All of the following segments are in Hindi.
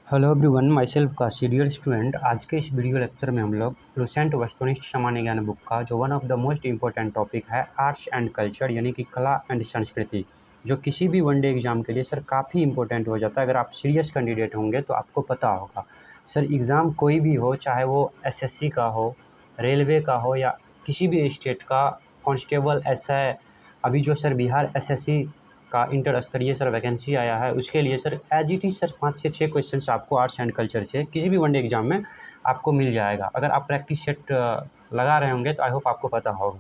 हेलो एवरीवन, माई सेल्फ का सीनियर स्टूडेंट। आज के इस वीडियो लेक्चर में हम लोग लुसेंट वस्तुनिष्ठ सामान्य ज्ञान बुक का जो one of the most important topic है आर्ट्स एंड कल्चर यानी कि कला एंड संस्कृति, जो किसी भी वनडे एग्जाम के लिए सर काफ़ी इंपॉर्टेंट हो जाता है। अगर आप सीरियस कैंडिडेट होंगे तो आपको पता होगा सर, एग्ज़ाम कोई भी हो, चाहे वो एसएससी का हो, रेलवे का हो या किसी भी स्टेट का, कांस्टेबल, एसआई। अभी जो सर बिहार एसएससी का इंटर स्तरीय सर वैकेंसी आया है, उसके लिए sir as it is sir 5 से 6 क्वेश्चंस आपको आर्ट्स एंड कल्चर से किसी भी वनडे एग्जाम में आपको मिल जाएगा। अगर आप प्रैक्टिस सेट लगा रहे होंगे तो आई होप आपको पता होगा।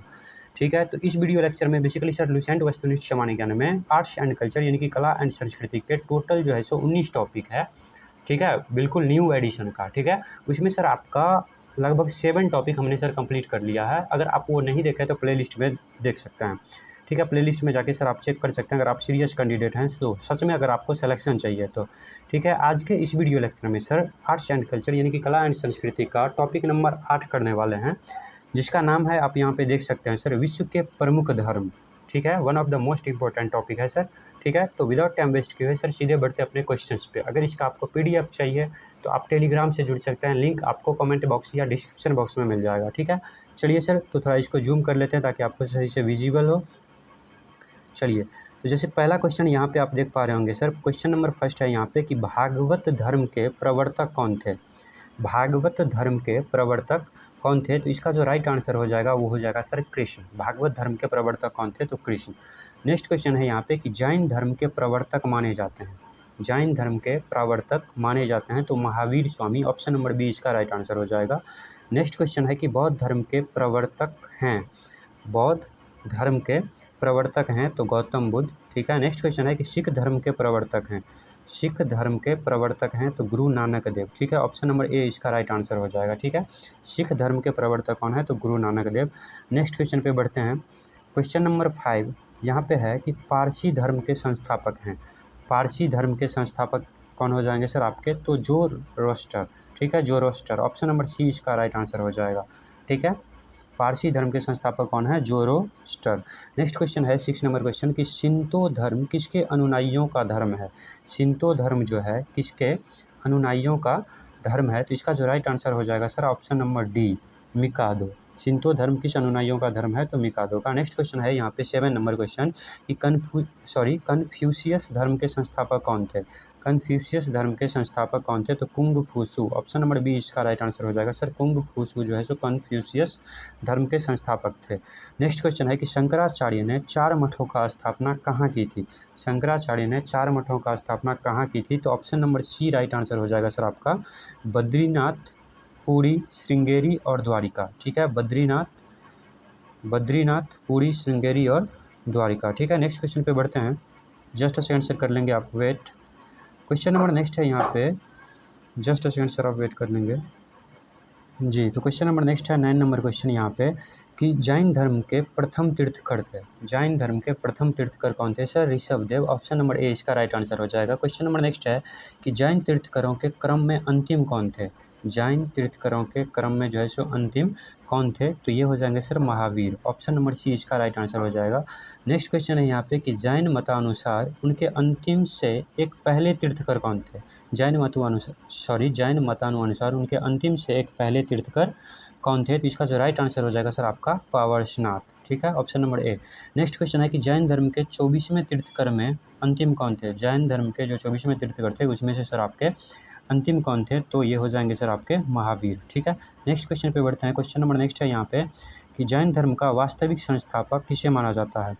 ठीक है, तो इस वीडियो लेक्चर में बेसिकली सर लुसेंट वस्तुनिष्ठ सामान्य ज्ञान में आर्ट्स एंड कल्चर यानी कि कला एंड संस्कृति के टोटल जो है सो 19 टॉपिक है। ठीक है, बिल्कुल न्यू एडिशन का। ठीक है, उसमें सर आपका लगभग 7 टॉपिक हमने सर कंप्लीट कर लिया है। अगर आप वो नहीं देखें तो प्ले लिस्ट में देख सकते हैं। ठीक है, प्लेलिस्ट में जाके सर आप चेक कर सकते हैं अगर आप सीरियस कैंडिडेट हैं तो, सच में अगर आपको सिलेक्शन चाहिए तो। ठीक है, आज के इस वीडियो लेक्चर में सर आर्ट्स एंड कल्चर यानी कि कला एंड संस्कृति का टॉपिक नंबर 8 करने वाले हैं, जिसका नाम है, आप यहाँ पे देख सकते हैं सर, विश्व के प्रमुख धर्म। ठीक है, one of the most important topic है सर। ठीक है, तो विदाउट टाइम वेस्ट किए हुए सर सीधे बढ़ते अपने क्वेश्चंस पे। अगर इसका आपको पीडीएफ चाहिए तो आप टेलीग्राम से जुड़ सकते हैं, लिंक आपको कमेंट बॉक्स या डिस्क्रिप्शन बॉक्स में मिल जाएगा। ठीक है, चलिए सर, तो थोड़ा इसको जूम कर लेते हैं ताकि आपको सही से विजिबल हो। चलिए, तो जैसे पहला क्वेश्चन यहाँ पे आप देख पा रहे होंगे सर, क्वेश्चन नंबर फर्स्ट है यहाँ पे कि भागवत धर्म के प्रवर्तक कौन थे। भागवत धर्म के प्रवर्तक कौन थे, तो इसका जो राइट आंसर हो जाएगा वो हो जाएगा सर कृष्ण। भागवत धर्म के प्रवर्तक कौन थे, तो कृष्ण। नेक्स्ट क्वेश्चन है यहाँ पे कि जैन धर्म के प्रवर्तक माने जाते हैं। जैन धर्म के प्रवर्तक माने जाते हैं तो Mahavir Swami, option number B इसका राइट आंसर हो जाएगा। नेक्स्ट क्वेश्चन है कि बौद्ध धर्म के प्रवर्तक हैं। बौद्ध धर्म के प्रवर्तक हैं तो गौतम बुद्ध। ठीक है, नेक्स्ट क्वेश्चन है कि सिख धर्म के प्रवर्तक हैं। सिख धर्म के प्रवर्तक हैं तो गुरु नानक देव। ठीक है, ऑप्शन नंबर ए इसका राइट आंसर हो जाएगा। ठीक है, सिख धर्म के प्रवर्तक कौन है, तो गुरु नानक देव। नेक्स्ट क्वेश्चन पे बढ़ते हैं। क्वेश्चन नंबर 5 यहाँ पे है कि पारसी धर्म के संस्थापक हैं। पारसी धर्म के संस्थापक कौन हो जाएंगे सर आपके, तो जोरोस्टर। ठीक है, जोरोस्टर, ऑप्शन नंबर सी इसका राइट आंसर हो जाएगा। ठीक है, पारसी धर्म के संस्थापक कौन है, जोरोस्टर। नेक्स्ट क्वेश्चन है 6 नंबर क्वेश्चन कि शिंतो धर्म किसके अनुयायियों का धर्म है। शिंतो धर्म जो है किसके अनुयायियों का धर्म है, तो इसका जो राइट आंसर हो जाएगा sir option number D, Mikado. Shinto धर्म किस अनुयायियों का धर्म है, तो मिकादो का। नेक्स्ट क्वेश्चन है यहाँ पे 7 नंबर क्वेश्चन कि कन्फ्यूशियस धर्म के संस्थापक कौन थे। कन्फ्यूशियस धर्म के संस्थापक कौन थे, तो कुंग फूसू, ऑप्शन नंबर बी इसका राइट आंसर हो जाएगा सर। कुंग फूसू जो है सो कन्फ्यूशियस धर्म के संस्थापक थे। नेक्स्ट क्वेश्चन है कि शंकराचार्य ने 4 मठों का स्थापना कहाँ की थी। शंकराचार्य ने 4 मठों का स्थापना कहाँ की थी, तो option number C right answer हो जाएगा सर आपका, बद्रीनाथ, पुरी, श्रृंगेरी और द्वारिका। ठीक है, बद्रीनाथ, पुरी, श्रृंगेरी और द्वारिका। ठीक है, नेक्स्ट क्वेश्चन पे बढ़ते हैं। जस्ट अ सेकंड सर, कर लेंगे आप वेट। क्वेश्चन नंबर नेक्स्ट है यहाँ पे, जस्ट अ सेकंड सर आप वेट कर लेंगे जी। तो क्वेश्चन नंबर नेक्स्ट है 9 नंबर क्वेश्चन यहाँ पे कि जैन धर्म के प्रथम तीर्थकर थे। जैन धर्म के प्रथम तीर्थकर कौन थे सर, ऋषभदेव, ऑप्शन नंबर ए इसका राइट आंसर हो जाएगा। क्वेश्चन नंबर नेक्स्ट है कि जैन तीर्थकरों के क्रम में अंतिम कौन थे। जैन तीर्थकरों के क्रम में जो है सो अंतिम कौन थे, तो ये हो जाएंगे sir Mahavir, option number C इसका राइट आंसर हो जाएगा। नेक्स्ट क्वेश्चन है यहाँ पे कि जैन मतानुसार उनके अंतिम से एक पहले तीर्थकर कौन थे। जैन मतानुसार उनके अंतिम से एक पहले तीर्थकर कौन थे, तो इसका जो राइट आंसर हो जाएगा सर आपका पावरसनाथ। ठीक है, option number A. Next question है कि जैन धर्म के 24वें तीर्थकर में अंतिम कौन थे। जैन धर्म के जो 24वें तीर्थकर थे उसमें से सर आपके अंतिम कौन थे, तो ये हो जाएंगे सर आपके महावीर। ठीक है, नेक्स्ट क्वेश्चन पे बढ़ते हैं। क्वेश्चन नंबर नेक्स्ट है यहाँ पे कि जैन धर्म का वास्तविक संस्थापक किसे माना जाता है।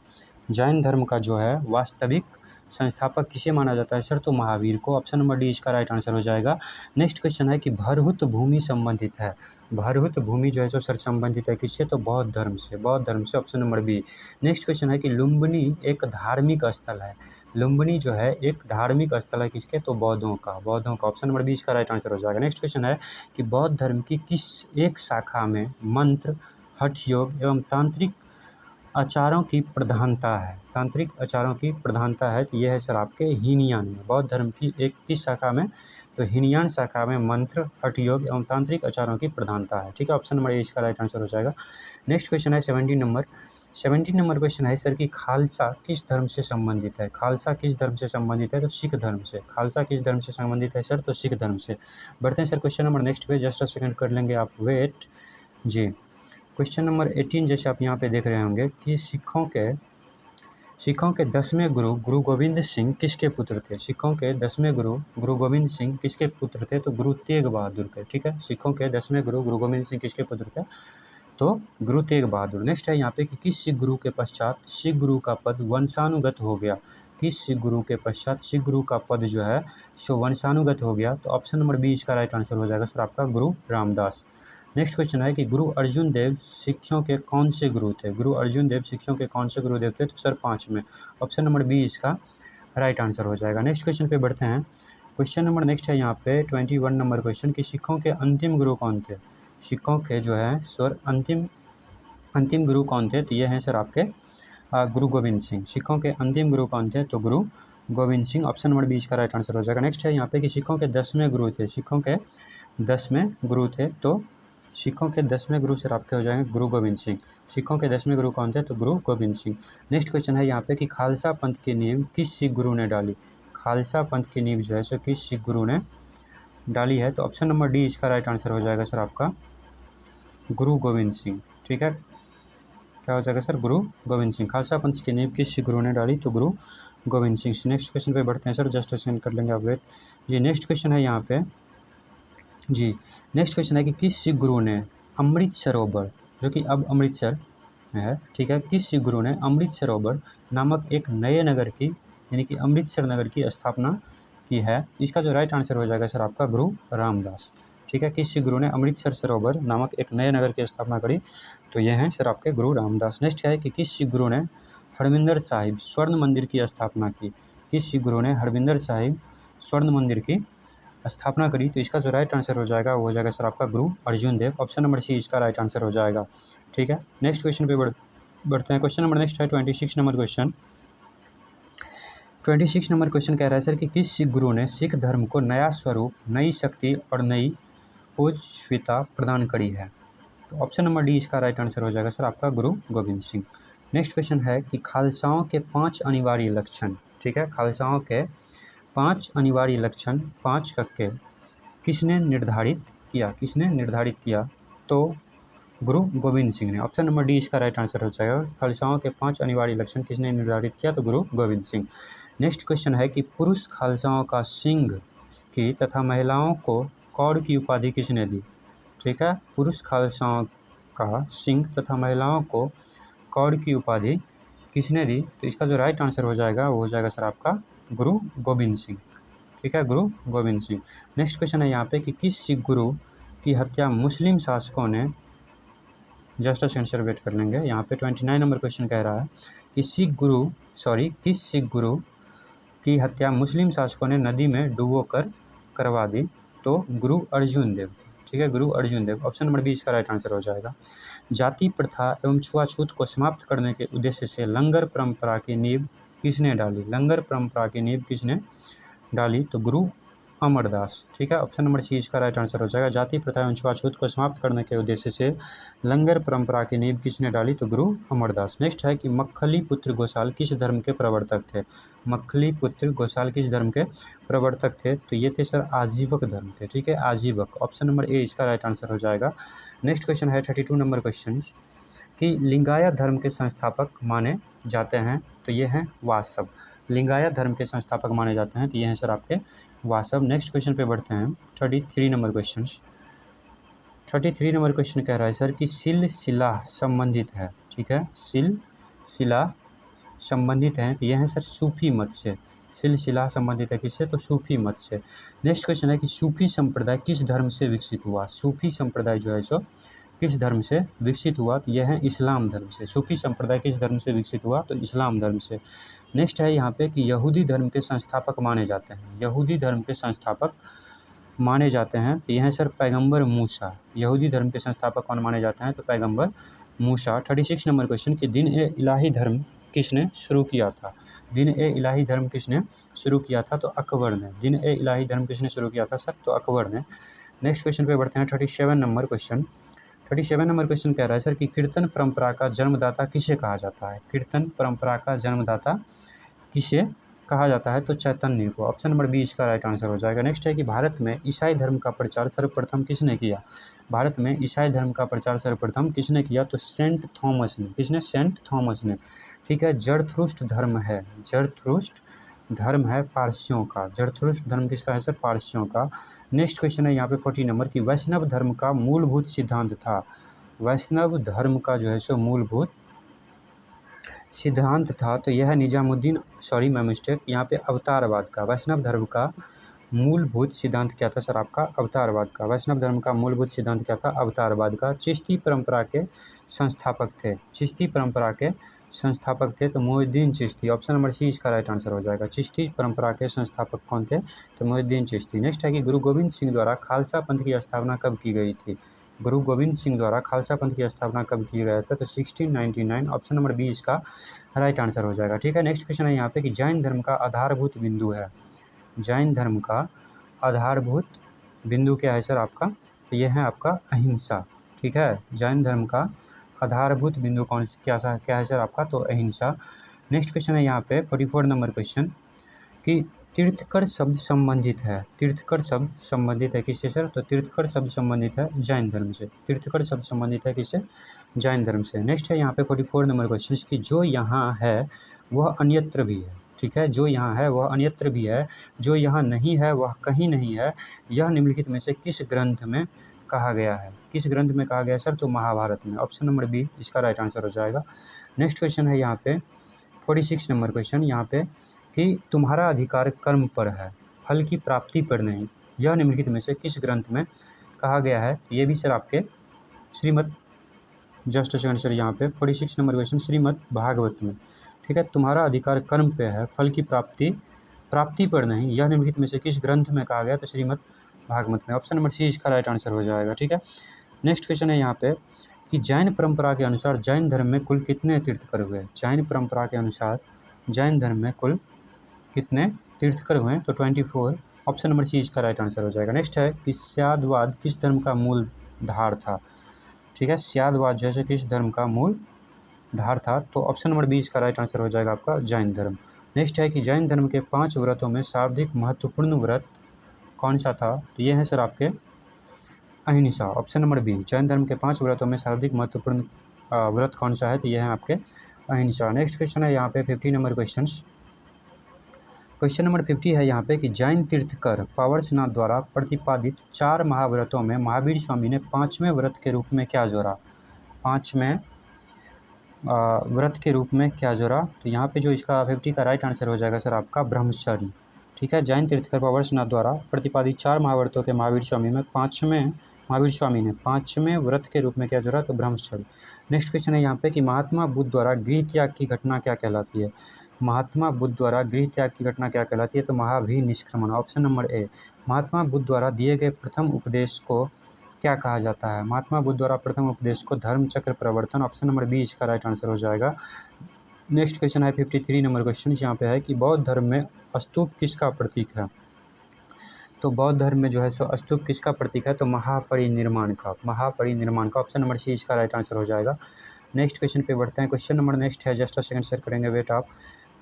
जैन धर्म का जो है वास्तविक संस्थापक किसे माना जाता है सर, तो महावीर को, ऑप्शन नंबर डी इसका राइट आंसर हो जाएगा। नेक्स्ट क्वेश्चन है कि भरहुत भूमि संबंधित है। भरहुत भूमि जो है सो सर संबंधित है किससे, तो बौद्ध धर्म से, बौद्ध धर्म से, option number B. Next question है कि लुम्बिनी एक धार्मिक स्थल है। लुम्बिनी जो है एक धार्मिक स्थल है किसके, तो बौद्धों का, बौद्धों का, ऑप्शन नंबर बी इसका राइट आंसर हो जाएगा। नेक्स्ट क्वेश्चन है कि बौद्ध धर्म की किस एक शाखा में मंत्र, हठ योग एवं तांत्रिक आचारों की प्रधानता है, तांत्रिक आचारों की प्रधानता है, तो ये है सर आपके हीनयान में। बौद्ध धर्म की एक किस शाखा में, तो हीनयान शाखा में मंत्र, हठ योग एवं तांत्रिक आचारों की प्रधानता है। ठीक है, ऑप्शन नंबर ए इसका राइट आंसर हो जाएगा। नेक्स्ट क्वेश्चन है 17 नंबर क्वेश्चन है सर कि खालसा किस धर्म से संबंधित है। खालसा किस धर्म से संबंधित है, तो सिख धर्म से। खालसा किस धर्म से संबंधित है सर, तो सिख धर्म से। बढ़ते हैं सर क्वेश्चन नंबर नेक्स्ट पे, जस्ट अ सेकंड कर लेंगे आप वेट जी। क्वेश्चन नंबर 18 जैसे आप यहाँ पे देख रहे होंगे कि सिखों के 10वें गुरु गुरु गोविंद सिंह किसके पुत्र थे। सिखों के 10वें गुरु गुरु गोविंद सिंह किसके पुत्र थे, तो गुरु तेग बहादुर के। ठीक है, सिखों के 10वें गुरु गुरु गोविंद सिंह किसके पुत्र थे, तो गुरु तेग बहादुर। नेक्स्ट है यहाँ पे कि किस सिख गुरु के पश्चात सिख गुरु का पद वंशानुगत हो गया। किस सिख गुरु के पश्चात सिख गुरु का पद जो है सो वंशानुगत हो गया, तो ऑप्शन नंबर बी इसका राइट आंसर हो जाएगा सर आपका गुरु रामदास। नेक्स्ट क्वेश्चन है कि गुरु अर्जुन देव सिखों के कौन से गुरु थे। गुरु अर्जुन देव सिखों के कौन से गुरुदेव थे, तो सर 5 में। ऑप्शन नंबर बी इसका राइट आंसर हो जाएगा। नेक्स्ट क्वेश्चन पे बढ़ते हैं। क्वेश्चन नंबर नेक्स्ट है यहाँ पे 21 नंबर क्वेश्चन कि सिखों के अंतिम गुरु कौन थे। सिखों के जो है सर अंतिम गुरु कौन थे, तो ये हैं सर आपके गुरु गोविंद सिंह। सिखों के अंतिम गुरु कौन थे, तो Guru Gobind Singh. Option number B इसका राइट आंसर हो जाएगा। नेक्स्ट है यहाँ पे कि सिखों के 10वें गुरु थे। सिखों के 10वें गुरु थे, तो सिखों के 10वें गुरु सर आपके हो जाएंगे गुरु गोविंद सिंह। सिखों के 10वें गुरु कौन थे, तो गुरु गोविंद सिंह। नेक्स्ट क्वेश्चन है यहाँ पे कि खालसा पंथ की नींव किस सिख गुरु ने डाली। खालसा पंथ की नींव जो है सो किस सिख गुरु ने डाली है, तो ऑप्शन नंबर डी इसका राइट आंसर हो जाएगा सर आपका गुरु गोविंद सिंह। ठीक है, क्या हो जाएगा सर, गुरु गोविंद सिंह। खालसा पंथ की नींव किस सिख गुरु ने डाली, तो गुरु गोविंद सिंह। नेक्स्ट क्वेश्चन पे बढ़ते हैं सर, जस्ट सेंड कर लेंगे आप वेट जी। नेक्स्ट क्वेश्चन है यहाँ पे जी। नेक्स्ट क्वेश्चन है कि किस सिख गुरु ने अमृत सरोवर, जो कि अब अमृतसर में है, ठीक है, किस सिख गुरु ने अमृत सरोवर नामक एक नए नगर की, यानी कि अमृतसर नगर की स्थापना की है। इसका जो राइट आंसर हो जाएगा सर आपका गुरु रामदास। ठीक है, किस सिख गुरु ने अमृतसर सरोवर नामक एक नए नगर की स्थापना करी, तो ये हैं सर आपके गुरु रामदास। नेक्स्ट है कि किस सिख गुरु ने हरमिंदर साहिब स्वर्ण मंदिर की स्थापना की। किस सिख गुरु ने हरमिंदर साहिब स्वर्ण मंदिर की स्थापना करी, तो इसका जो राइट आंसर हो जाएगा वो हो जाएगा सर आपका गुरु अर्जुन देव। ऑप्शन नंबर सी इसका राइट आंसर हो जाएगा। ठीक है, नेक्स्ट क्वेश्चन पे बढ़ते हैं। क्वेश्चन नंबर नेक्स्ट है 26 नंबर क्वेश्चन। 26 नंबर क्वेश्चन कह रहा है सर कि किस सिख गुरु ने सिख धर्म को नया स्वरूप, नई शक्ति और नई ओजस्विता प्रदान करी है, तो ऑप्शन नंबर डी इसका राइट आंसर हो जाएगा सर आपका गुरु गोविंद सिंह। नेक्स्ट क्वेश्चन है कि खालसाओं के 5 अनिवार्य लक्षण। ठीक है, खालसाओं के 5 अनिवार्य लक्षण 5 कक्के किसने निर्धारित किया, तो गुरु गोविंद सिंह ने। ऑप्शन नंबर डी इसका राइट आंसर हो जाएगा। खालसाओं के 5 अनिवार्य लक्षण किसने निर्धारित किया, तो गुरु गोविंद सिंह। नेक्स्ट क्वेश्चन है कि पुरुष खालसाओं का सिंह की तथा महिलाओं को कौड़ की उपाधि किसने दी। ठीक है, पुरुष खालसाओं का सिंह तथा महिलाओं को कौड़ की उपाधि किसने दी, तो इसका जो राइट आंसर हो जाएगा वो हो जाएगा सर आपका गुरु गोविंद सिंह। ठीक है, गुरु गोविंद सिंह। नेक्स्ट क्वेश्चन है यहाँ पे कि किस सिख गुरु की हत्या मुस्लिम शासकों ने, जस्ट सेंसर वेट कर लेंगे, यहाँ पे 29 नंबर क्वेश्चन कह रहा है कि किस सिख गुरु की हत्या मुस्लिम शासकों ने नदी में डुबो कर करवा दी, तो गुरु अर्जुन देव। ठीक है, गुरु अर्जुन देव। ऑप्शन नंबर बी इसका राइट आंसर हो जाएगा। जाति प्रथा एवं छुआछूत को समाप्त करने के उद्देश्य से लंगर परंपरा की नींव किसने डाली। लंगर परंपरा की नींव किसने डाली, तो गुरु अमरदास। ठीक है, ऑप्शन नंबर सी इसका राइट आंसर हो जाएगा। जाति प्रथा एवं छुआछूत को समाप्त करने के उद्देश्य से लंगर परंपरा की नींव किसने डाली, तो गुरु अमरदास। नेक्स्ट है कि मक्खली पुत्र गोसाल किस धर्म के प्रवर्तक थे। मक्खली पुत्र गोसाल किस धर्म के प्रवर्तक थे, तो ये थे सर आजीवक धर्म थे। ठीक है, आजीवक। ऑप्शन नंबर ए इसका राइट आंसर हो जाएगा। नेक्स्ट क्वेश्चन है 32 नंबर क्वेश्चन कि लिंगायत धर्म के संस्थापक माने जाते हैं, तो ये हैं वासव। लिंगायत धर्म के संस्थापक माने जाते हैं, तो ये हैं सर आपके वासव। नेक्स्ट क्वेश्चन पे बढ़ते हैं 33 नंबर क्वेश्चन। 33 नंबर क्वेश्चन कह रहा है सर कि सिलसिला संबंधित है। ठीक है, सिलसिला संबंधित हैं, तो ये हैं सर सूफी मत से। सिलसिला संबंधित है किससे, तो सूफी मत से। नेक्स्ट क्वेश्चन है कि सूफी संप्रदाय किस धर्म से विकसित हुआ। सूफी संप्रदाय जो है सो किस धर्म से विकसित हुआ, तो यह है इस्लाम धर्म से। सूफी संप्रदाय किस धर्म से विकसित हुआ, तो इस्लाम धर्म से। नेक्स्ट है यहाँ पे कि यहूदी धर्म के संस्थापक माने जाते हैं। यहूदी धर्म के संस्थापक माने जाते हैं, तो यह है सर पैगंबर मूसा। यहूदी धर्म के संस्थापक कौन माने जाते हैं, तो पैगंबर मूसा। 36 नंबर क्वेश्चन कि दिन ए इलाही धर्म किसने शुरू किया था? दिन ए इलाही धर्म किसने शुरू किया था? तो अकबर ने। दिन ए इलाही धर्म किसने शुरू किया था सर? तो अकबर ने। नेक्स्ट क्वेश्चन पे बढ़ते हैं। 37 नंबर क्वेश्चन। 37 नंबर क्वेश्चन कह रहा है सर कि कीर्तन परंपरा का जन्मदाता किसे कहा जाता है? कीर्तन परंपरा का जन्मदाता किसे कहा जाता है? तो चैतन्य को। ऑप्शन नंबर बी इसका राइट आंसर हो जाएगा। नेक्स्ट है कि भारत में ईसाई धर्म का प्रचार सर्वप्रथम किसने किया? भारत में ईसाई धर्म का प्रचार सर्वप्रथम किसने किया? तो सेंट थॉमस ने। किसने? सेंट थॉमस ने। ठीक है। जरथुस्त्र धर्म है, जरथुस्त्र धर्म है पारसियों का। जरथुस्त्र धर्म किसका है सर? पारसियों का। नेक्स्ट क्वेश्चन है यहाँ पे 40 नंबर की वैष्णव धर्म का मूलभूत सिद्धांत था। वैष्णव धर्म का जो है सो मूलभूत सिद्धांत था तो यह निजामुद्दीन, सॉरी मैं मिस्टेक, यहाँ पे अवतारवाद का। वैष्णव धर्म का मूलभूत सिद्धांत क्या था सर? आपका अवतारवाद का। वैष्णव धर्म का मूलभूत सिद्धांत क्या था? अवतारवाद का। चिश्ती परंपरा के संस्थापक थे। चिश्ती परंपरा के संस्थापक थे तो Mohiuddin Chishti. Option number C इसका राइट आंसर हो जाएगा। चिश्ती परंपरा के संस्थापक कौन थे? तो मोहिउद्दीन चिश्ती। नेक्स्ट है कि गुरु गोविंद सिंह द्वारा खालसा पंथ की स्थापना कब की गई थी? गुरु गोविंद सिंह द्वारा खालसा पंथ की स्थापना कब किया गया था? तो 1699। ऑप्शन नंबर बी इसका राइट आंसर हो जाएगा। ठीक है। नेक्स्ट क्वेश्चन है यहाँ पे कि जैन धर्म का आधारभूत बिंदु है। जैन धर्म का आधारभूत बिंदु क्या है सर आपका? तो यह है आपका अहिंसा। ठीक है। जैन धर्म का आधारभूत बिंदु क्या है सर आपका? तो अहिंसा। नेक्स्ट क्वेश्चन है यहाँ पे 44 नंबर क्वेश्चन कि तीर्थकर शब्द संबंधित है। तीर्थकर शब्द संबंधित है किससे सर? तो तीर्थकर शब्द संबंधित है जैन धर्म से। तीर्थकर शब्द संबंधित है किससे? जैन धर्म से। नेक्स्ट है यहाँ पे 44 नंबर क्वेश्चन कि जो यहाँ है वह अन्यत्र भी है। ठीक है। जो यहाँ है वह अन्यत्र भी है, जो यहाँ नहीं है वह कहीं नहीं है, यह निम्नलिखित में से किस ग्रंथ में कहा गया है? किस ग्रंथ में कहा गया है सर? तो महाभारत में। ऑप्शन नंबर बी इसका राइट आंसर हो जाएगा। नेक्स्ट क्वेश्चन है यहाँ पे 46 नंबर क्वेश्चन यहाँ पे कि तुम्हारा अधिकार कर्म पर है, फल की प्राप्ति पर नहीं, यह निम्नलिखित में से किस ग्रंथ में कहा गया है? ये भी सर आपके श्रीमद्, जस्ट सेकंड सर, यहाँ पे 46 नंबर क्वेश्चन श्रीमद् भागवत में। ठीक है। तुम्हारा अधिकार कर्म पे है, फल की प्राप्ति पर नहीं, यह निम्नलिखित में से किस ग्रंथ में कहा गया? तो श्रीमद् भागवत में। ऑप्शन नंबर सी इसका राइट आंसर हो जाएगा। ठीक है। नेक्स्ट क्वेश्चन है यहाँ पे कि जैन परंपरा के अनुसार जैन धर्म में कुल कितने तीर्थकर हुए? जैन परंपरा के अनुसार जैन धर्म में कुल कितने तीर्थकर हुए? तो 24। ऑप्शन नंबर सी इसका राइट आंसर हो जाएगा। नेक्स्ट है कि स्यादवाद किस धर्म का मूल धार था? ठीक है। स्यादवाद जैसे किस धर्म का मूल धार था? तो ऑप्शन नंबर बी इसका राइट आंसर हो जाएगा आपका जैन धर्म। नेक्स्ट है कि जैन धर्म के 5 व्रतों में सर्वाधिक महत्वपूर्ण व्रत कौन सा था? तो ये है सर आपके अहिंसा। Option number B. जैन धर्म के 5 व्रतों में सर्वाधिक महत्वपूर्ण व्रत कौन सा है? तो यह है आपके अहिंसा। नेक्स्ट क्वेश्चन है यहाँ पे 50 नंबर क्वेश्चन। क्वेश्चन नंबर 50 है यहाँ पे कि जैन तीर्थकर पार्श्वनाथ द्वारा प्रतिपादित 4 महाव्रतों में महावीर स्वामी ने 5वें व्रत के रूप में क्या जोड़ा? 5वें व्रत के रूप में क्या जोड़ा? तो यहाँ पे जो इसका 50 का राइट आंसर हो जाएगा सर आपका ब्रह्मचर्य। ठीक है। जैन तीर्थकर पार्श्वनाथ द्वारा प्रतिपादित 4 महाव्रतों के महावीर स्वामी ने 5वें व्रत के रूप में क्या जोड़ा? तो ब्रह्मचर्य। नेक्स्ट क्वेश्चन है यहाँ पे कि महात्मा बुद्ध द्वारा गृह त्याग की घटना क्या कहलाती है? महात्मा बुद्ध द्वारा गृह त्याग की घटना क्या कहलाती है? तो महाभिनिष्क्रमण। Option number A. Mahatma Buddha द्वारा दिए गए प्रथम उपदेश को क्या कहा जाता है? महात्मा बुद्ध द्वारा प्रथम उपदेश को धर्म चक्र प्रवर्तन। ऑप्शन नंबर बी इसका राइट आंसर हो जाएगा। नेक्स्ट क्वेश्चन है 53 नंबर क्वेश्चन यहाँ पे है कि बौद्ध धर्म में स्तूप किसका प्रतीक है? तो बौद्ध धर्म में जो है सो स्तूप किसका प्रतीक है? तो महापरिनिर्वाण का। महापरिनिर्वाण का। ऑप्शन नंबर सी इसका राइट आंसर हो जाएगा। नेक्स्ट क्वेश्चन पे बढ़ते हैं। क्वेश्चन नंबर नेक्स्ट है, जस्ट सेकंड सर करेंगे वेट आप।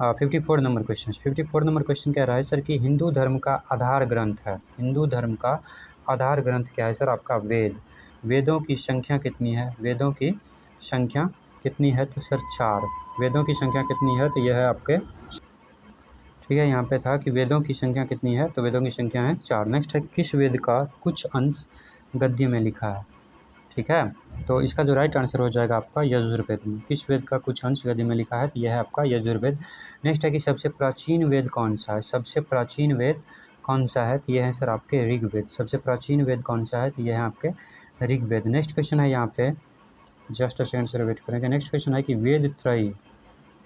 54 नंबर क्वेश्चन। 54 नंबर क्वेश्चन कह रहा है सर कि हिंदू धर्म का आधार ग्रंथ है। हिंदू धर्म का आधार ग्रंथ क्या है सर आपका? वेद। वेदों की संख्या कितनी है? वेदों की संख्या कितनी है? तो सर 4। वेदों की संख्या कितनी है? तो यह है आपके, ठीक है, यहाँ पे था कि वेदों की संख्या कितनी है? तो वेदों की संख्या है 4। नेक्स्ट है किस वेद का कुछ अंश गद्य में लिखा है? ठीक है। तो इसका जो राइट आंसर हो जाएगा आपका यजुर्वेद में। किस वेद का कुछ अंश गद्य में लिखा है? तो यह है आपका यजुर्वेद। नेक्स्ट है कि सबसे प्राचीन वेद कौन सा है? सबसे प्राचीन वेद कौन सा है? तो यह है सर आपके ऋग्वेद। सबसे प्राचीन वेद कौन सा है? तो यह है आपके ऋग्वेद। नेक्स्ट क्वेश्चन है यहाँ पे, जस्ट सेकंड सर वेट करेंगे। नेक्स्ट क्वेश्चन है कि वेद त्रयी,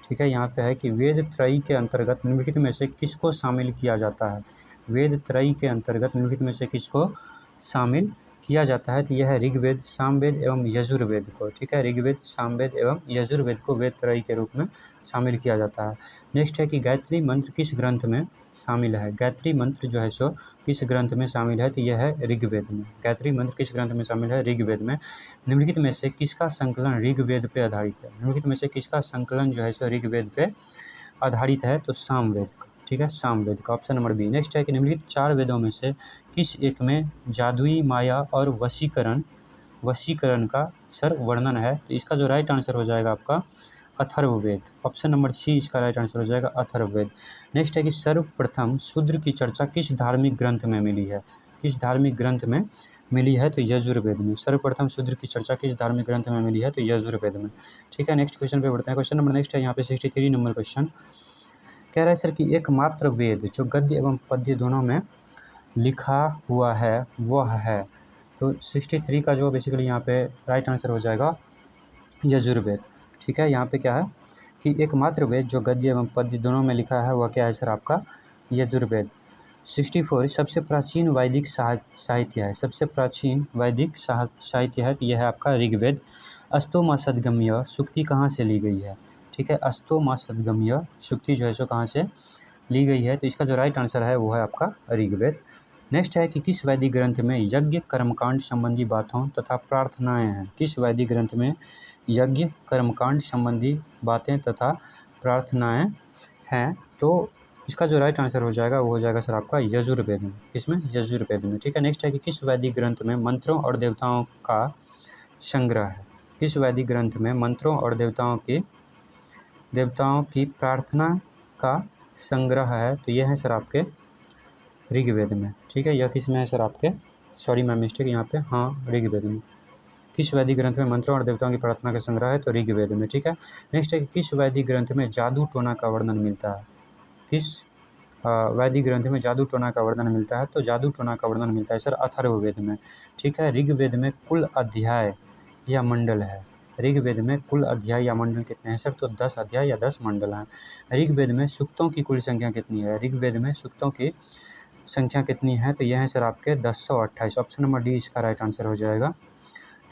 ठीक है, यहाँ पे है कि वेद त्रयी के अंतर्गत निम्नलिखित में से किसको शामिल किया जाता है? वेद त्रयी के अंतर्गत निम्नलिखित में से किसको शामिल किया जाता है तो यह है ऋग्वेद, सामवेद एवं यजुर्वेद को। ठीक है, ऋग्वेद, सामवेद एवं यजुर्वेद को वेद त्रयी के रूप में शामिल किया जाता है। नेक्स्ट है कि गायत्री मंत्र किस ग्रंथ में शामिल है। गायत्री मंत्र जो है सो किस ग्रंथ में शामिल है तो यह है ऋग्वेद में। गायत्री मंत्र किस ग्रंथ में शामिल है, ऋग्वेद में। निम्नलिखित में से किसका संकलन ऋग्वेद पे आधारित है। निम्नलिखित में से किसका संकलन जो है सो ऋग्वेद पे आधारित है तो सामवेद का। ठीक है, सामवेद का, ऑप्शन नंबर बी। नेक्स्ट है कि निम्नलिखित 4 वेदों में से किस एक में जादुई माया और वशीकरण का सर वर्णन है। तो इसका जो राइट आंसर हो जाएगा आपका अथर्ववेद, ऑप्शन नंबर सी इसका राइट आंसर हो जाएगा अथर्ववेद। नेक्स्ट है कि सर्वप्रथम शूद्र की चर्चा किस धार्मिक ग्रंथ में मिली है। किस धार्मिक ग्रंथ में मिली है तो यजुर्वेद में। सर्वप्रथम शूद्र की चर्चा किस धार्मिक ग्रंथ में मिली है तो यजुर्वेद में। ठीक है, नेक्स्ट क्वेश्चन पे बढ़ते हैं। क्वेश्चन नंबर नेक्स्ट है यहाँ पे 63 नंबर क्वेश्चन कह रहा है सर कि एकमात्र वेद जो गद्य एवं पद्य दोनों में लिखा हुआ है वह है। तो 63 का जो बेसिकली यहाँ पे राइट आंसर हो जाएगा यजुर्वेद। ठीक है, यहाँ पे क्या है कि एकमात्र वेद जो गद्य एवं पद्य दोनों में लिखा है वह क्या है सर आपका यजुर्वेद। 64 सबसे प्राचीन वैदिक साहित्य है। सबसे प्राचीन वैदिक साहित्य है तो यह है आपका ऋग्वेद। अस्तोमा सद्गम्य सूक्ति कहाँ से ली गई है। ठीक है, अस्तोमा सद्गम्य सूक्ति जो है सो कहाँ से ली गई है तो इसका जो राइट आंसर है वो है आपका ऋग्वेद। नेक्स्ट है कि किस वैदिक ग्रंथ में यज्ञ कर्मकांड संबंधी बातों तथा प्रार्थनाएं हैं। किस वैदिक ग्रंथ में यज्ञ कर्मकांड संबंधी बातें तथा प्रार्थनाएं हैं। तो इसका जो राइट आंसर हो जाएगा वो हो जाएगा सर आपका यजुर्वेद में। इसमें यजुर्वेद में। ठीक है, नेक्स्ट है कि किस वैदिक ग्रंथ में मंत्रों और देवताओं का संग्रह है। किस वैदिक ग्रंथ में मंत्रों और देवताओं की प्रार्थना का संग्रह है तो यह है सर आपके ऋग्वेद में। ठीक है, यह किस में है सर आपके, सॉरी मैं मिस्टेक यहाँ पे, हाँ ऋग्वेद में। किस वैदिक ग्रंथ में मंत्रों और देवताओं की प्रार्थना का संग्रह है तो ऋग्वेद में। ठीक है, नेक्स्ट है कि किस वैदिक ग्रंथ में जादू टोना का वर्णन मिलता है। किस वैदिक ग्रंथ में जादू टोना का वर्णन मिलता है तो जादू टोना का वर्णन मिलता है सर अथर्ववेद में। ठीक है, ऋग्वेद में कुल अध्याय या मंडल है। ऋग्वेद में कुल अध्याय या मंडल कितने हैं सर तो 10 अध्याय या 10 मंडल हैं। ऋग्वेद में सूक्तों की कुल संख्या कितनी है। ऋग्वेद में सूक्तों की संख्या कितनी है तो यह है सर आपके 1028, ऑप्शन नंबर डी इसका राइट आंसर हो जाएगा।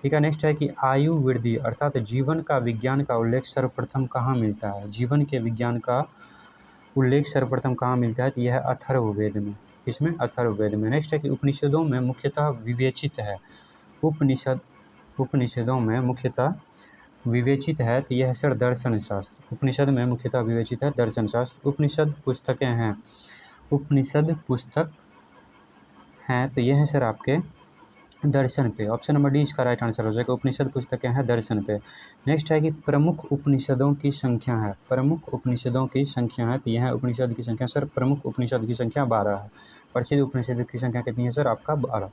ठीक है, नेक्स्ट है कि आयु वृद्धि अर्थात जीवन का विज्ञान का उल्लेख सर्वप्रथम कहाँ मिलता है। जीवन के विज्ञान का उल्लेख सर्वप्रथम कहाँ मिलता है तो यह है अथर्ववेद में। किसमें, अथर्ववेद में। नेक्स्ट है कि उपनिषदों में मुख्यतः विवेचित है। उपनिषदों में मुख्यतः विवेचित है तो यह है सर दर्शन शास्त्र। उपनिषद में मुख्यतः विवेचित है दर्शन शास्त्र। उपनिषद पुस्तकें हैं। उपनिषद पुस्तक हैं तो यह है सर आपके दर्शन पे, ऑप्शन नंबर डी इसका राइट आंसर हो जाएगा। उपनिषद पुस्तकें हैं दर्शन पे। नेक्स्ट है कि प्रमुख उपनिषदों की संख्या है। प्रमुख उपनिषदों की संख्या है तो यह है उपनिषद की संख्या सर, प्रमुख उपनिषद की संख्या 12 है। प्रसिद्ध उपनिषद की संख्या कितनी है सर आपका 12।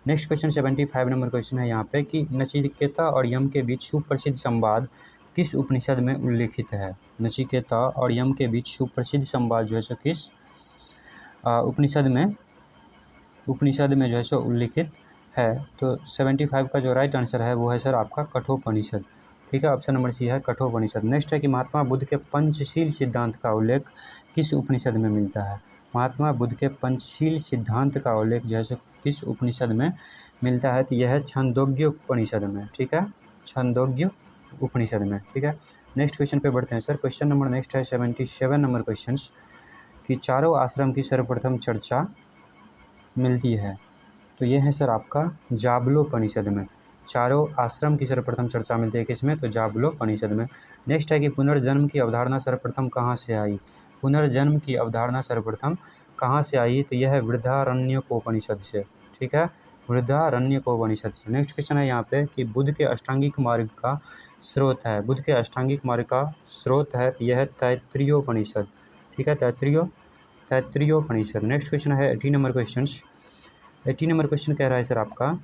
नेक्स्ट क्वेश्चन 75 नंबर क्वेश्चन है यहाँ पे कि नचिकेता और यम के बीच सुप्रसिद्ध संवाद किस उपनिषद में उल्लेखित है। नचिकेता और यम के बीच सुप्रसिद्ध संवाद जो है सो किस उपनिषद में जो है सो उल्लिखित है। तो 75 का जो राइट आंसर है वो है सर आपका कठोपनिषद। ठीक है, ऑप्शन नंबर सी है कठोपनिषद। नेक्स्ट है कि महात्मा बुद्ध के पंचशील सिद्धांत का उल्लेख किस उपनिषद में मिलता है। महात्मा बुद्ध के पंचशील सिद्धांत का उल्लेख जो है सो किस उपनिषद में मिलता है तो यह है छांदोग्य उपनिषद में। ठीक है, छांदोग्य उपनिषद में। ठीक है, नेक्स्ट क्वेश्चन पे बढ़ते हैं सर। क्वेश्चन नंबर नेक्स्ट है 77 नंबर क्वेश्चन कि चारों आश्रम की सर्वप्रथम चर्चा मिलती है तो यह है सर आपका जाबलोपनिषद में। चारों आश्रम की सर्वप्रथम चर्चा मिलती है किसमें तो जाबलोपनिषद में। नेक्स्ट है कि पुनर्जन्म की अवधारणा सर्वप्रथम कहाँ से आई। पुनर्जन्म की अवधारणा सर्वप्रथम कहाँ से आई तो यह है बृहदारण्यकोपनिषद से। ठीक है, बृहदारण्यकोपनिषद से। नेक्स्ट क्वेश्चन है यहाँ पे कि बुद्ध के अष्टांगिक मार्ग का स्रोत है। बुद्ध के अष्टांगिक मार्ग का स्रोत है यह है तैत्तिरीयोपनिषद। ठीक है, तैत्तिरीयोपनिषद। नेक्स्ट क्वेश्चन है 80 नंबर क्वेश्चन। 80 नंबर क्वेश्चन कह रहा है सर आपका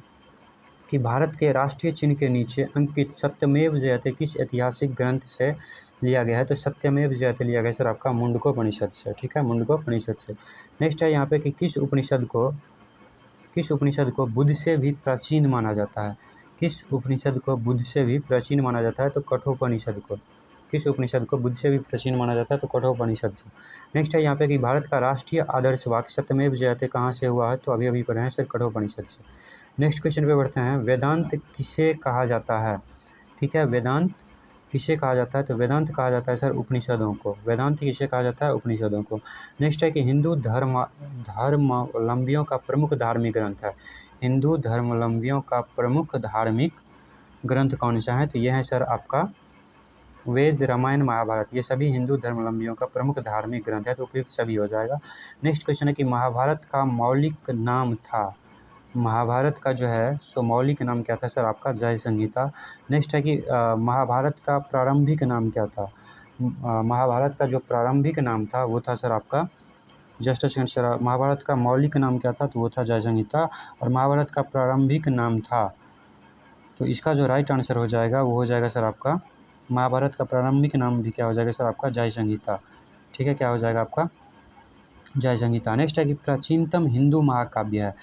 कि भारत के राष्ट्रीय चिन्ह के नीचे अंकित सत्यमेव जयते किस ऐतिहासिक ग्रंथ से लिया गया है तो सत्यमेव जयते लिया गया सर आपका मुंडकोपनिषद से। ठीक है, मुंडकोपनिषद से। नेक्स्ट है यहाँ पे कि किस उपनिषद को बुद्ध से भी प्राचीन माना जाता है। किस उपनिषद को बुद्ध से भी प्राचीन माना जाता है तो कठोपनिषद को। किस उपनिषद को बुद्ध से भी प्राचीन माना जाता है? तो कठोपनिषद से। नेक्स्ट है यहाँ पे कि भारत का राष्ट्रीय आदर्श वाक्य सत्यमेव जयते कहाँ से हुआ है? तो अभी अभी पढ़े हैं सर, कठोपनिषद से। नेक्स्ट क्वेश्चन पे बढ़ते हैं, वेदांत किसे कहा जाता है? ठीक है, वेदांत किसे कहा जाता है? तो वेदांत कहा जाता है सर उपनिषदों को। वेदांत किसे कहा जाता है? उपनिषदों को। नेक्स्ट है कि हिंदू धर्मावलंबियों का प्रमुख धार्मिक ग्रंथ है। हिंदू धर्मावलंबियों का प्रमुख धार्मिक ग्रंथ कौन सा है? तो यह है सर आपका वेद, रामायण, महाभारत। ये सभी हिंदू धर्मावलंबियों का प्रमुख धार्मिक ग्रंथ है, तो उपयुक्त सभी हो जाएगा। नेक्स्ट क्वेश्चन है कि महाभारत का मौलिक नाम था। महाभारत का जो है सो मौलिक नाम क्या था? सर आपका जय संहिता। नेक्स्ट है कि महाभारत का प्रारंभिक नाम क्या था? महाभारत का जो प्रारंभिक नाम था वो था सर आपका, just a second sir, Mahabharat का मौलिक नाम क्या था? तो वो था जय संहिता। और महाभारत का प्रारंभिक नाम था, तो इसका जो राइट आंसर हो जाएगा वो हो जाएगा सर आपका, महाभारत का प्रारंभिक नाम भी क्या हो जाएगा सर आपका? जय संहिता। ठीक है, क्या हो जाएगा आपका? जय संहिता। नेक्स्ट है कि प्राचीनतम हिंदू महाकाव्य है।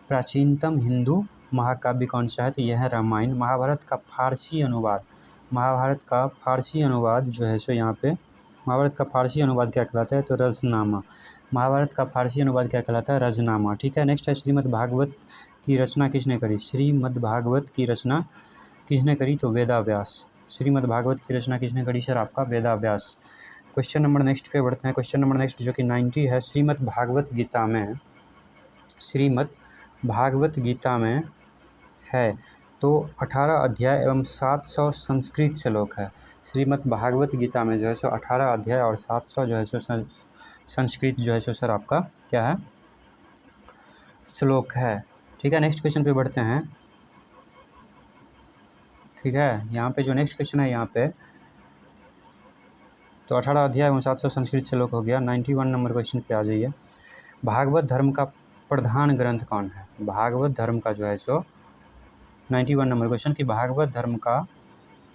प्राचीनतम हिंदू महाकाव्य कौन सा है? तो यह है रामायण। महाभारत का फारसी अनुवाद, महाभारत का फारसी अनुवाद जो है सो यहाँ पे, महाभारत का फारसी अनुवाद क्या कहलाता है? तो रजनामा। महाभारत का फारसी अनुवाद क्या कहलाता है? रजनामा। ठीक है, नेक्स्ट है श्रीमद् भागवत की रचना किसने करी? श्रीमद् भागवत की रचना किसने करी? तो वेदाव्यास। श्रीमद् भागवत की रचना किसने करी सर? आपका वेदाव्यास। क्वेश्चन नंबर नेक्स्ट पे बढ़ते हैं। क्वेश्चन नंबर नेक्स्ट जो कि 90 है, श्रीमद् भागवत गीता में, श्रीमद् भागवत गीता में है तो 18 अध्याय एवं 700 संस्कृत श्लोक है। श्रीमद् भागवत गीता में जो है सो 18 अध्याय और 700 जो है सो संस्कृत जो है सो सर आपका क्या है? श्लोक है। ठीक है, नेक्स्ट क्वेश्चन पे बढ़ते हैं। ठीक है, यहाँ पे जो नेक्स्ट क्वेश्चन है यहाँ पे, तो 18 अध्याय एवं 700 संस्कृत श्लोक हो गया। 91 नंबर क्वेश्चन पे आ जाइए। भागवत धर्म का प्रधान ग्रंथ कौन है? भागवत धर्म का जो है सो 91 नंबर क्वेश्चन कि भागवत धर्म का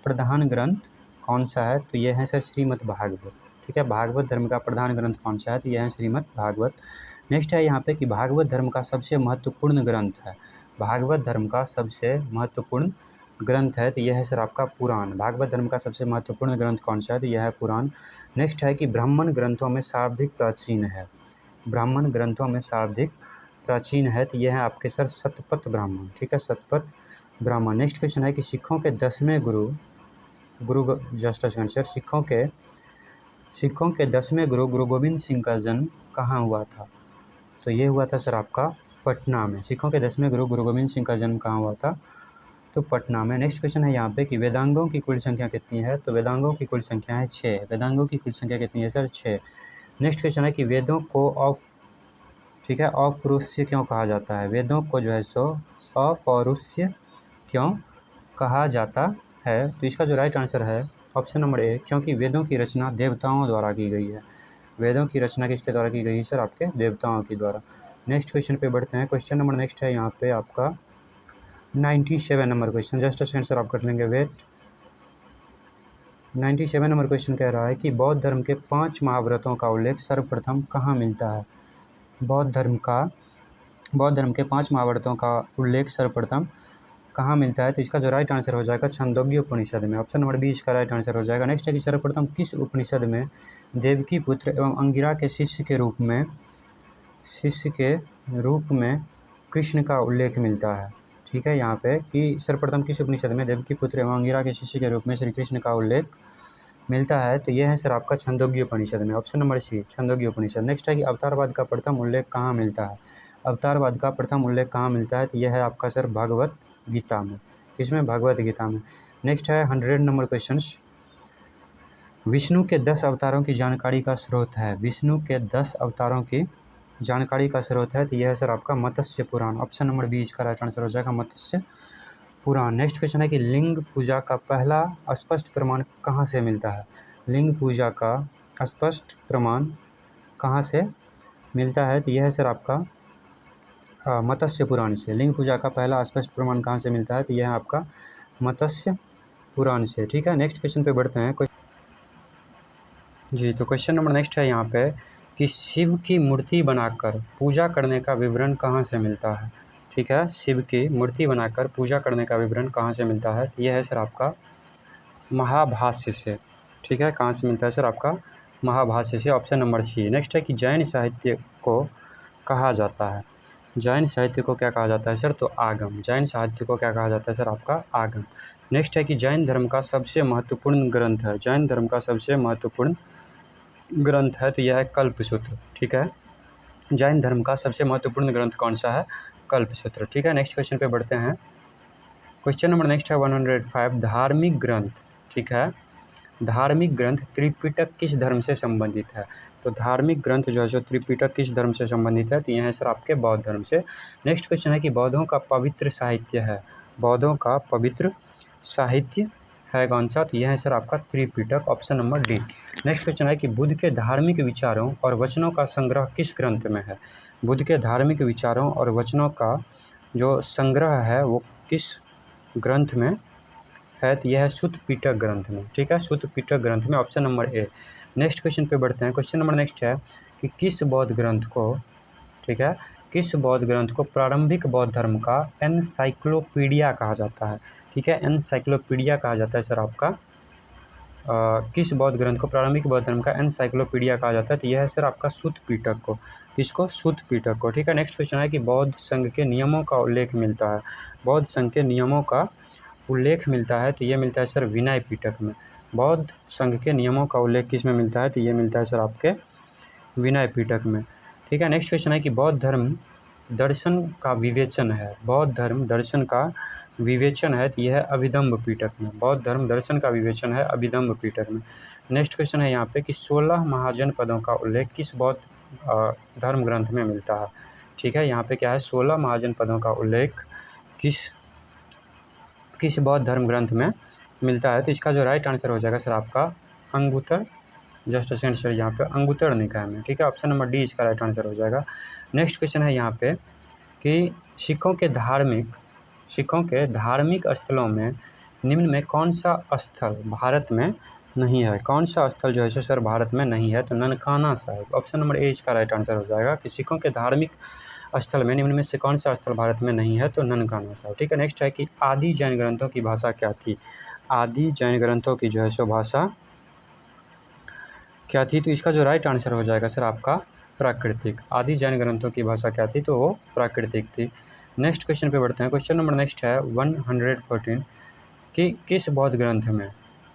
प्रधान ग्रंथ कौन सा है? तो यह है सर श्रीमद् भागवत। ठीक है, भागवत धर्म का प्रधान ग्रंथ कौन सा है? तो यह है श्रीमद् भागवत। नेक्स्ट है यहाँ पे कि भागवत धर्म का सबसे महत्वपूर्ण ग्रंथ है। भागवत धर्म का सबसे महत्वपूर्ण ग्रंथ है, तो यह है सर आपका पुराण। भागवत धर्म का सबसे महत्वपूर्ण ग्रंथ कौन सा है? तो यह है पुराण। नेक्स्ट है कि ब्राह्मण ग्रंथों में सर्वाधिक प्राचीन है। ब्राह्मण ग्रंथों में सर्वाधिक प्राचीन है, तो यह है आपके सर शतपथ ब्राह्मण। ठीक है, शतपथ ब्राह्मण। नेक्स्ट क्वेश्चन है कि सिखों के 10वें गुरु जस्ट सर, सिखों के 10वें गुरु गुरु गोविंद सिंह का जन्म कहाँ हुआ था? तो ये हुआ था सर आपका पटना में। सिखों के 10वें गुरु गुरु गोविंद सिंह का जन्म कहाँ हुआ था? तो पटना में। नेक्स्ट क्वेश्चन है यहाँ पे कि वेदांगों की कुल संख्या कितनी है? तो वेदांगों की कुल संख्या है 6। वेदांगों की कुल संख्या कितनी है सर? 6। नेक्स्ट क्वेश्चन है कि वेदों को ठीक है, अपौरुषीय क्यों कहा जाता है? वेदों को जो है सो अपौरुषीय क्यों कहा जाता है? तो इसका जो राइट आंसर है ऑप्शन नंबर ए, क्योंकि वेदों की रचना देवताओं द्वारा की गई है। वेदों की रचना किसके द्वारा की गई है सर? आपके देवताओं के द्वारा। नेक्स्ट क्वेश्चन पे बढ़ते हैं। क्वेश्चन नंबर नेक्स्ट है यहाँ पे आपका 97 number question. Just second sir आप कर लेंगे वेट। 97 नंबर क्वेश्चन कह रहा है कि बौद्ध धर्म के 5 महाव्रतों का उल्लेख सर्वप्रथम कहाँ मिलता है? बौद्ध धर्म के 5 महाव्रतों का उल्लेख सर्वप्रथम कहाँ मिलता है? तो इसका जो राइट आंसर हो जाएगा छांदोग्य उपनिषद में। ऑप्शन नंबर बी इसका राइट आंसर हो जाएगा। नेक्स्ट है कि सर्वप्रथम किस उपनिषद में देवकी पुत्र एवं अंगिरा के शिष्य के रूप में कृष्ण का उल्लेख मिलता है? ठीक है, यहाँ पे कि सर्वप्रथम किस उपनिषद में देवकी पुत्र एवं अंगिरा के शिष्य के रूप में श्री कृष्ण का उल्लेख मिलता है? तो यह है सर आपका छांदोग्य उपनिषद में। ऑप्शन नंबर सी छांदोग्य उपनिषद। नेक्स्ट है कि अवतारवाद का प्रथम उल्लेख कहाँ मिलता है? अवतारवाद का प्रथम उल्लेख कहाँ मिलता है? तो यह है आपका सर भगवत गीता में। किसमें? भगवत गीता में। नेक्स्ट है 100 नंबर क्वेश्चन, विष्णु के 10 अवतारों की जानकारी का स्रोत है। विष्णु के 10 अवतारों की जानकारी का स्रोत है, तो यह है सर आपका मत्स्य पुराण। ऑप्शन नंबर बी इसका राइट आंसर हो जाएगा मत्स्य पुराण। नेक्स्ट क्वेश्चन है कि लिंग पूजा का पहला स्पष्ट प्रमाण कहाँ से मिलता है? लिंग पूजा का स्पष्ट प्रमाण कहाँ से मिलता है? तो यह है सर आपका मत्स्य पुराण से। लिंग पूजा का पहला स्पष्ट प्रमाण कहाँ से मिलता है? तो यह है आपका मत्स्य पुराण से। ठीक है, नेक्स्ट क्वेश्चन पे बढ़ते हैं जी। तो क्वेश्चन नंबर नेक्स्ट है यहाँ पे कि शिव की मूर्ति बनाकर पूजा करने का विवरण कहाँ से मिलता है? ठीक है, शिव की मूर्ति बनाकर पूजा करने का विवरण कहाँ से मिलता है? यह है सर आपका महाभाष्य से। ठीक है, कहाँ से मिलता है सर? आपका महाभाष्य से, ऑप्शन नंबर सी। नेक्स्ट है कि जैन साहित्य को कहा जाता है, जैन साहित्य को क्या कहा जाता है सर? तो आगम। जैन साहित्य को क्या कहा जाता है सर? आपका आगम। नेक्स्ट है कि जैन धर्म का सबसे महत्वपूर्ण ग्रंथ है, जैन धर्म का सबसे महत्वपूर्ण ग्रंथ है तो यह है कल्पसूत्र। ठीक है, जैन धर्म का सबसे महत्वपूर्ण ग्रंथ कौन सा है? कल्पसूत्र। ठीक है, नेक्स्ट क्वेश्चन पे बढ़ते हैं। क्वेश्चन नंबर नेक्स्ट है 105, धार्मिक ग्रंथ। ठीक है, धार्मिक ग्रंथ त्रिपिटक किस धर्म से संबंधित है? तो धार्मिक ग्रंथ जो है सो त्रिपिटक किस धर्म से संबंधित है? तो यह है सर आपके बौद्ध धर्म से। नेक्स्ट क्वेश्चन है कि बौद्धों का पवित्र साहित्य है, बौद्धों का पवित्र साहित्य है कौन सा? तो यह है सर आपका Tripitaka, option number D. Next question है कि बुद्ध के धार्मिक विचारों और वचनों का संग्रह किस ग्रंथ में है? बुद्ध के धार्मिक विचारों और वचनों का जो संग्रह है वो किस ग्रंथ में है? तो यह है सुत्त पिटक ग्रंथ में। ठीक है, सुत्त पिटक ग्रंथ में, option number A. Next question पे बढ़ते हैं। क्वेश्चन नंबर नेक्स्ट है कि किस बौद्ध ग्रंथ को, ठीक है, किस बौद्ध ग्रंथ को प्रारंभिक बौद्ध धर्म का एनसाइक्लोपीडिया कहा जाता है? ठीक है, एनसाइक्लोपीडिया कहा जाता है सर आपका किस बौद्ध ग्रंथ को प्रारंभिक बौद्ध धर्म का एनसाइक्लोपीडिया कहा जाता है? तो यह है सर आपका सुत्त पिटक को, इसको सुत्त पिटक को। ठीक है, नेक्स्ट क्वेश्चन है कि बौद्ध संघ के नियमों का उल्लेख मिलता है, बौद्ध संघ के नियमों का उल्लेख मिलता है तो ये मिलता है सर विनय पिटक में। बौद्ध संघ के नियमों का उल्लेख किस में मिलता है? तो ये मिलता है सर आपके विनय पिटक में। ठीक है, नेक्स्ट क्वेश्चन है कि बौद्ध धर्म दर्शन का विवेचन है, बौद्ध धर्म दर्शन का विवेचन है तो यह है अभिधम्म पिटक में, बौद्ध धर्म दर्शन का विवेचन है अभिधम्म पिटक में। नेक्स्ट क्वेश्चन है यहाँ पे कि 16 महाजनपदों का उल्लेख किस बौद्ध धर्म ग्रंथ में मिलता है? ठीक है, यहाँ पे क्या है, 16 महाजनपदों का उल्लेख किस बौद्ध धर्म ग्रंथ में मिलता है? तो इसका जो राइट आंसर हो जाएगा सर आपका अंगुत्तर, जस्ट सर यहाँ पे अंगुत्तर निकाय में। ठीक है, ऑप्शन नंबर डी इसका राइट आंसर हो जाएगा। नेक्स्ट क्वेश्चन है यहाँ पे कि सिखों के धार्मिक स्थलों में निम्न में कौन सा स्थल भारत में नहीं है? कौन सा स्थल जो है सर भारत में नहीं है? तो ननकाना साहिब, ऑप्शन नंबर ए इसका राइट आंसर हो जाएगा कि सिखों के धार्मिक स्थल में निम्न में से कौन सा स्थल भारत में नहीं है? तो ननकाना साहिब। ठीक है, नेक्स्ट है कि आदि जैन ग्रंथों की भाषा क्या थी? आदि जैन ग्रंथों की जो है सो भाषा क्या थी? तो इसका जो राइट आंसर हो जाएगा सर आपका प्राकृतिक। आदि जैन ग्रंथों की भाषा क्या थी? तो वो प्राकृतिक थी। नेक्स्ट क्वेश्चन पे बढ़ते हैं। क्वेश्चन नंबर नेक्स्ट है 114 कि किस बौद्ध ग्रंथ में,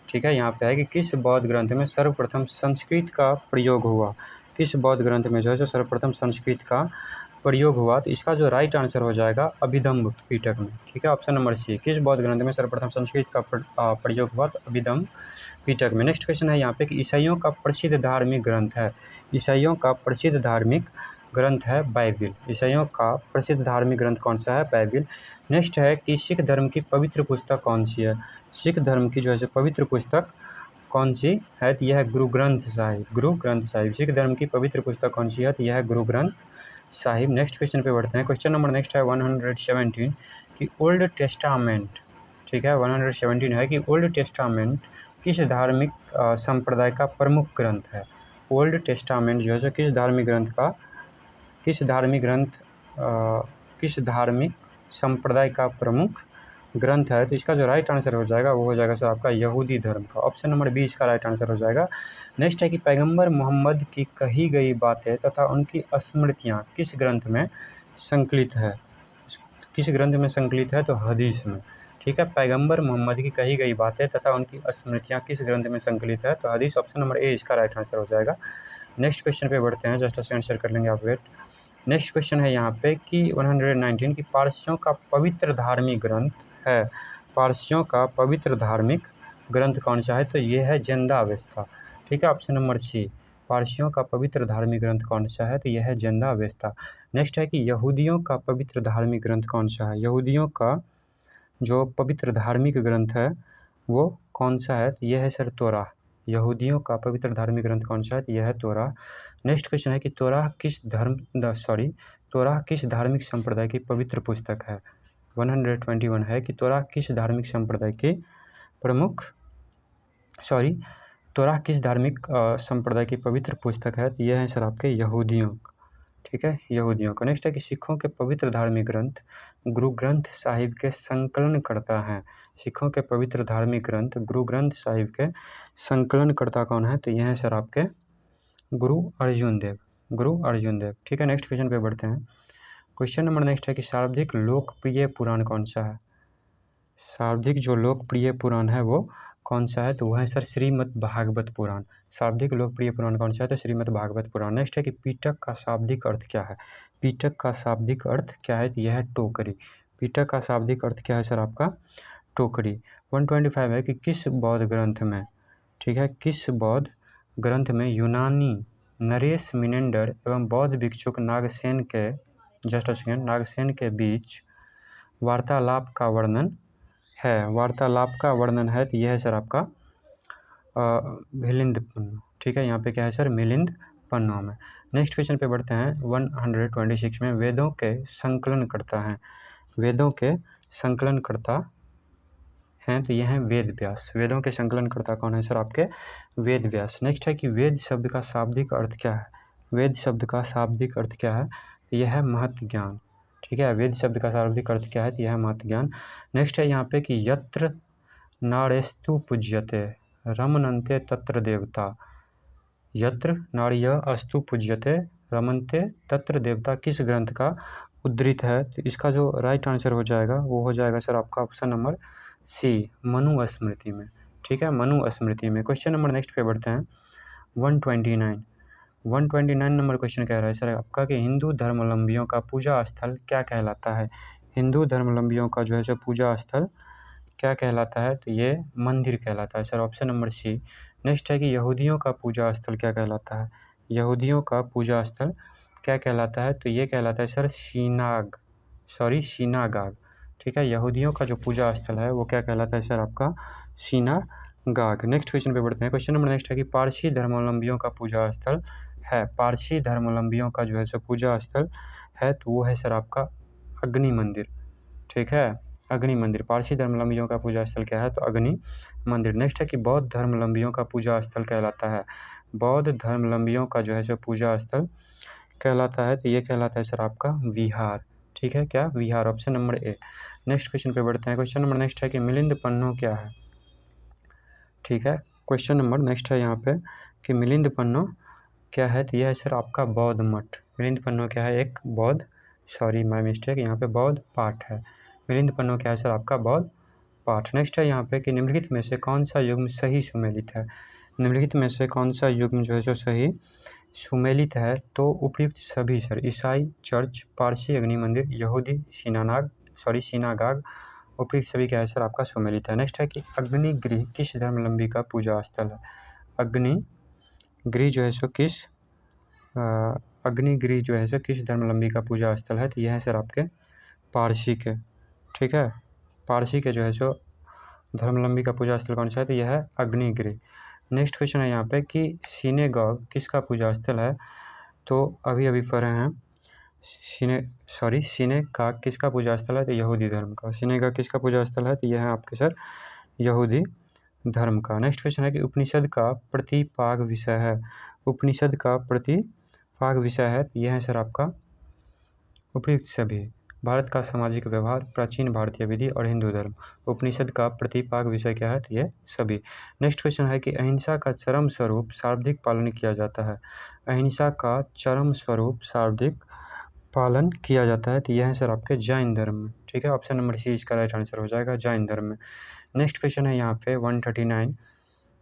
ठीक है, यहाँ पे है कि किस बौद्ध ग्रंथ में सर्वप्रथम संस्कृत का प्रयोग हुआ? किस बौद्ध ग्रंथ में जो है सो सर्वप्रथम संस्कृत का प्रयोग हुआ? तो इसका जो राइट आंसर हो जाएगा अभिधम्म पिटक में। ठीक है, ऑप्शन नंबर सी, किस बौद्ध ग्रंथ में सर्वप्रथम संस्कृत का प्रयोग हुआ? तो अभिधम्म पिटक में। नेक्स्ट क्वेश्चन है यहाँ पे कि ईसाइयों का प्रसिद्ध धार्मिक ग्रंथ है, ईसाइयों का प्रसिद्ध धार्मिक ग्रंथ है बाइबिल। ईसाइयों का प्रसिद्ध धार्मिक ग्रंथ कौन सा है? बाइबिल। नेक्स्ट है कि सिख धर्म की पवित्र पुस्तक कौन सी है? सिख धर्म की जो है पवित्र पुस्तक कौन सी है? तो यह है गुरु ग्रंथ साहिब, गुरु ग्रंथ साहिब। सिख धर्म की पवित्र पुस्तक कौन सी है? तो यह है गुरु ग्रंथ साहिब। नेक्स्ट क्वेश्चन पे बढ़ते हैं। क्वेश्चन नंबर नेक्स्ट है 117 कि ओल्ड टेस्टामेंट, ठीक है, 117 है कि ओल्ड टेस्टामेंट किस धार्मिक संप्रदाय का प्रमुख ग्रंथ है? ओल्ड टेस्टामेंट जो है किस धार्मिक ग्रंथ का, किस धार्मिक संप्रदाय का प्रमुख ग्रंथ है? तो इसका जो राइट आंसर हो जाएगा वो हो जाएगा सर आपका यहूदी धर्म का, ऑप्शन नंबर बी इसका राइट आंसर हो जाएगा। नेक्स्ट है कि पैगंबर मोहम्मद की कही गई बातें तथा उनकी स्मृतियाँ किस ग्रंथ में संकलित है? किस ग्रंथ में संकलित है? तो हदीस में। ठीक है, पैगंबर मोहम्मद की कही गई बातें तथा उनकी स्मृतियाँ किस ग्रंथ में संकलित है? तो हदीस, ऑप्शन नंबर ए इसका राइट आंसर हो जाएगा। नेक्स्ट क्वेश्चन पे बढ़ते हैं, जस्ट आंसर कर लेंगे आप, वेट। नेक्स्ट क्वेश्चन है यहाँ पे कि 119 की पारसियों का पवित्र धार्मिक ग्रंथ है, पारसियों का पवित्र धार्मिक ग्रंथ कौन सा है? तो ये है ज़िंदा अवेस्ता। ठीक है, ऑप्शन नंबर सी, पारसियों का पवित्र धार्मिक ग्रंथ कौन सा है? तो यह है ज़िंदा अवेस्ता। नेक्स्ट है कि यहूदियों का पवित्र धार्मिक ग्रंथ कौन सा है? यहूदियों का जो पवित्र धार्मिक ग्रंथ है वो कौन सा है? तो यह है सर तोरा। यहूदियों का पवित्र धार्मिक ग्रंथ कौन सा है? तो यह है तोरा। नेक्स्ट क्वेश्चन है कि तोरा किस धार्मिक संप्रदाय की पवित्र पुस्तक है? 121 है कि तोरा किस धार्मिक संप्रदाय की तोरा किस धार्मिक संप्रदाय की पवित्र पुस्तक है? तो यह है सर आपके यहूदियों, ठीक है, यहूदियों का। नेक्स्ट है कि सिखों के पवित्र धार्मिक ग्रंथ गुरु ग्रंथ साहिब के संकलन करता है, सिखों के पवित्र धार्मिक ग्रंथ गुरु ग्रंथ साहिब के संकलनकर्ता कौन है? तो यह है सर आपके गुरु अर्जुन देव, गुरु अर्जुन देव। ठीक है, नेक्स्ट क्वेश्चन पे बढ़ते हैं। क्वेश्चन नंबर नेक्स्ट है कि सर्वाधिक लोकप्रिय पुराण कौन सा है? सर्वाधिक जो लोकप्रिय पुराण है वो कौन सा है? तो वह है सर श्रीमद् भागवत पुराण। सर्वाधिक लोकप्रिय पुराण कौन सा है? तो श्रीमद् भागवत पुराण। नेक्स्ट है कि पीटक का शाब्दिक अर्थ क्या है? पीटक का शाब्दिक अर्थ क्या है? तो यह है टोकरी। पीटक का शाब्दिक अर्थ क्या है सर आपका? टोकरी। 125 है कि किस बौद्ध ग्रंथ में, ठीक है, किस बौद्ध ग्रंथ में यूनानी नरेश मिनेंडर एवं बौद्ध भिक्षुक नागसेन के, जस्ट सेकेंड, नागसेन के बीच वार्तालाप का वर्णन है? वार्तालाप का वर्णन है तो यह है सर आपका मिलिंद पन्नु। ठीक है, यहाँ पे क्या है सर? मिलिंद पन्नु में। नेक्स्ट क्वेश्चन पे बढ़ते हैं। 126 में वेदों के संकलनकर्ता हैं, वेदों के संकलनकर्ता हैं तो यह है वेद व्यास। वेदों के संकलनकर्ता कौन है सर? आपके वेद व्यास। नेक्स्ट है कि वेद शब्द का शाब्दिक अर्थ क्या है? वेद शब्द का शाब्दिक अर्थ क्या है? तो यह है महत् ज्ञान। ठीक है, वेद शब्द का शाब्दिक अर्थ क्या है? तो यह है महत् ज्ञान। नेक्स्ट है यहाँ पे कि यत्र नारेस्तु पूज्यते रमनन्ते तत्र देवता। यत्र नार्य अस्तु पूज्यते रमनते तत्र देवता किस ग्रंथ का उद्धृत है? तो इसका जो राइट आंसर हो जाएगा वो हो जाएगा सर आपका ऑप्शन नंबर सी, मनु स्मृति में। ठीक है, मनु स्मृति में। क्वेश्चन नंबर नेक्स्ट पे बढ़ते हैं। 129 नंबर क्वेश्चन कह रहा है सर आपका कि हिंदू धर्मावलंबियों का पूजा स्थल क्या कहलाता है? हिंदू धर्मावलंबियों का जो है सर पूजा स्थल क्या कहलाता है? तो ये मंदिर कहलाता है sir, option number C. Next है कि यहूदियों का पूजा स्थल क्या कहलाता है? यहूदियों का पूजा स्थल क्या कहलाता है? तो ये कहलाता है सर सीनागाग। ठीक है, यहूदियों का जो पूजा स्थल है वो क्या कहलाता है सर? आपका सीनागाग। नेक्स्ट क्वेश्चन पे बढ़ते हैं। क्वेश्चन नंबर नेक्स्ट है कि पारसी धर्मावलंबियों का पूजा स्थल है, पारसी धर्मावलंबियों का जो है सो पूजा स्थल है तो वो है सर आपका अग्नि मंदिर। ठीक है, अग्नि मंदिर। पारसी धर्मावलंबियों का पूजा स्थल क्या है? तो अग्नि मंदिर। नेक्स्ट है कि बौद्ध धर्मावलंबियों का पूजा स्थल कहलाता है, बौद्ध धर्मावलंबियों का जो है सो पूजा स्थल कहलाता है तो ये कहलाता है सर आपका विहार। ठीक है, क्या? विहार, option number A. Next question पे बढ़ते हैं। क्वेश्चन नंबर नेक्स्ट है कि मिलिंद पन्नु क्या है? ठीक है, क्वेश्चन नंबर नेक्स्ट है यहाँ पे कि मिलिंद पन्नु क्या है? तो यह है सर आपका बौद्ध मठ। मिलिंद पन्नु क्या है? एक बौद्ध, सॉरी माय मिस्टेक, यहाँ पे बौद्ध पाठ है। मिलिंद पन्नु क्या है सर? आपका बौद्ध पाठ। नेक्स्ट है यहाँ पे कि निम्नलिखित में से कौन सा युग्म सही सुमेलित है? निम्नलिखित में से कौन सा युग्म जो है सो सही सुमेलित है? तो उपयुक्त सभी सर, ईसाई चर्च, पारसी अग्नि मंदिर, यहूदी सीनागाग, उपयुक्त सभी क्या है सर? आपका सुमेलित है। नेक्स्ट है कि अग्निगृह किस धर्मावलंबी का पूजा स्थल है? अग्निगृह जो है सो किस अग्निगृह जो है सो किस धर्मावलंबी का पूजा स्थल है? तो यह है सर आपके पारसी के। ठीक है, पारसी के जो है सो धर्मावलंबी का पूजा स्थल कौन सा है? तो यह है अग्निगृह। नेक्स्ट क्वेश्चन है यहाँ पे कि सिनेगॉग किसका पूजा स्थल है? तो अभी पढ़ रहे हैं सिनेगाग किसका पूजा स्थल है? तो यहूदी धर्म का। सिनेगाग किसका पूजा स्थल है? तो यह है आपके सर यहूदी धर्म का। नेक्स्ट क्वेश्चन है कि उपनिषद का प्रतिपाग विषय है, उपनिषद का प्रतिपाग विषय है तो यह है सर आपका उपयुक्त सभी, भारत का सामाजिक व्यवहार, प्राचीन भारतीय विधि और हिंदू धर्म। उपनिषद का प्रतिपाग विषय क्या है? तो ये सभी। नेक्स्ट क्वेश्चन है कि अहिंसा का चरम स्वरूप सर्वाधिक पालन किया जाता है, अहिंसा का चरम स्वरूप सर्वाधिक पालन किया जाता है तो यह है सर आपके जैन धर्म में। ठीक है, ऑप्शन नंबर सी इसका राइट आंसर हो जाएगा, जैन धर्म में। नेक्स्ट क्वेश्चन है यहाँ पे 139।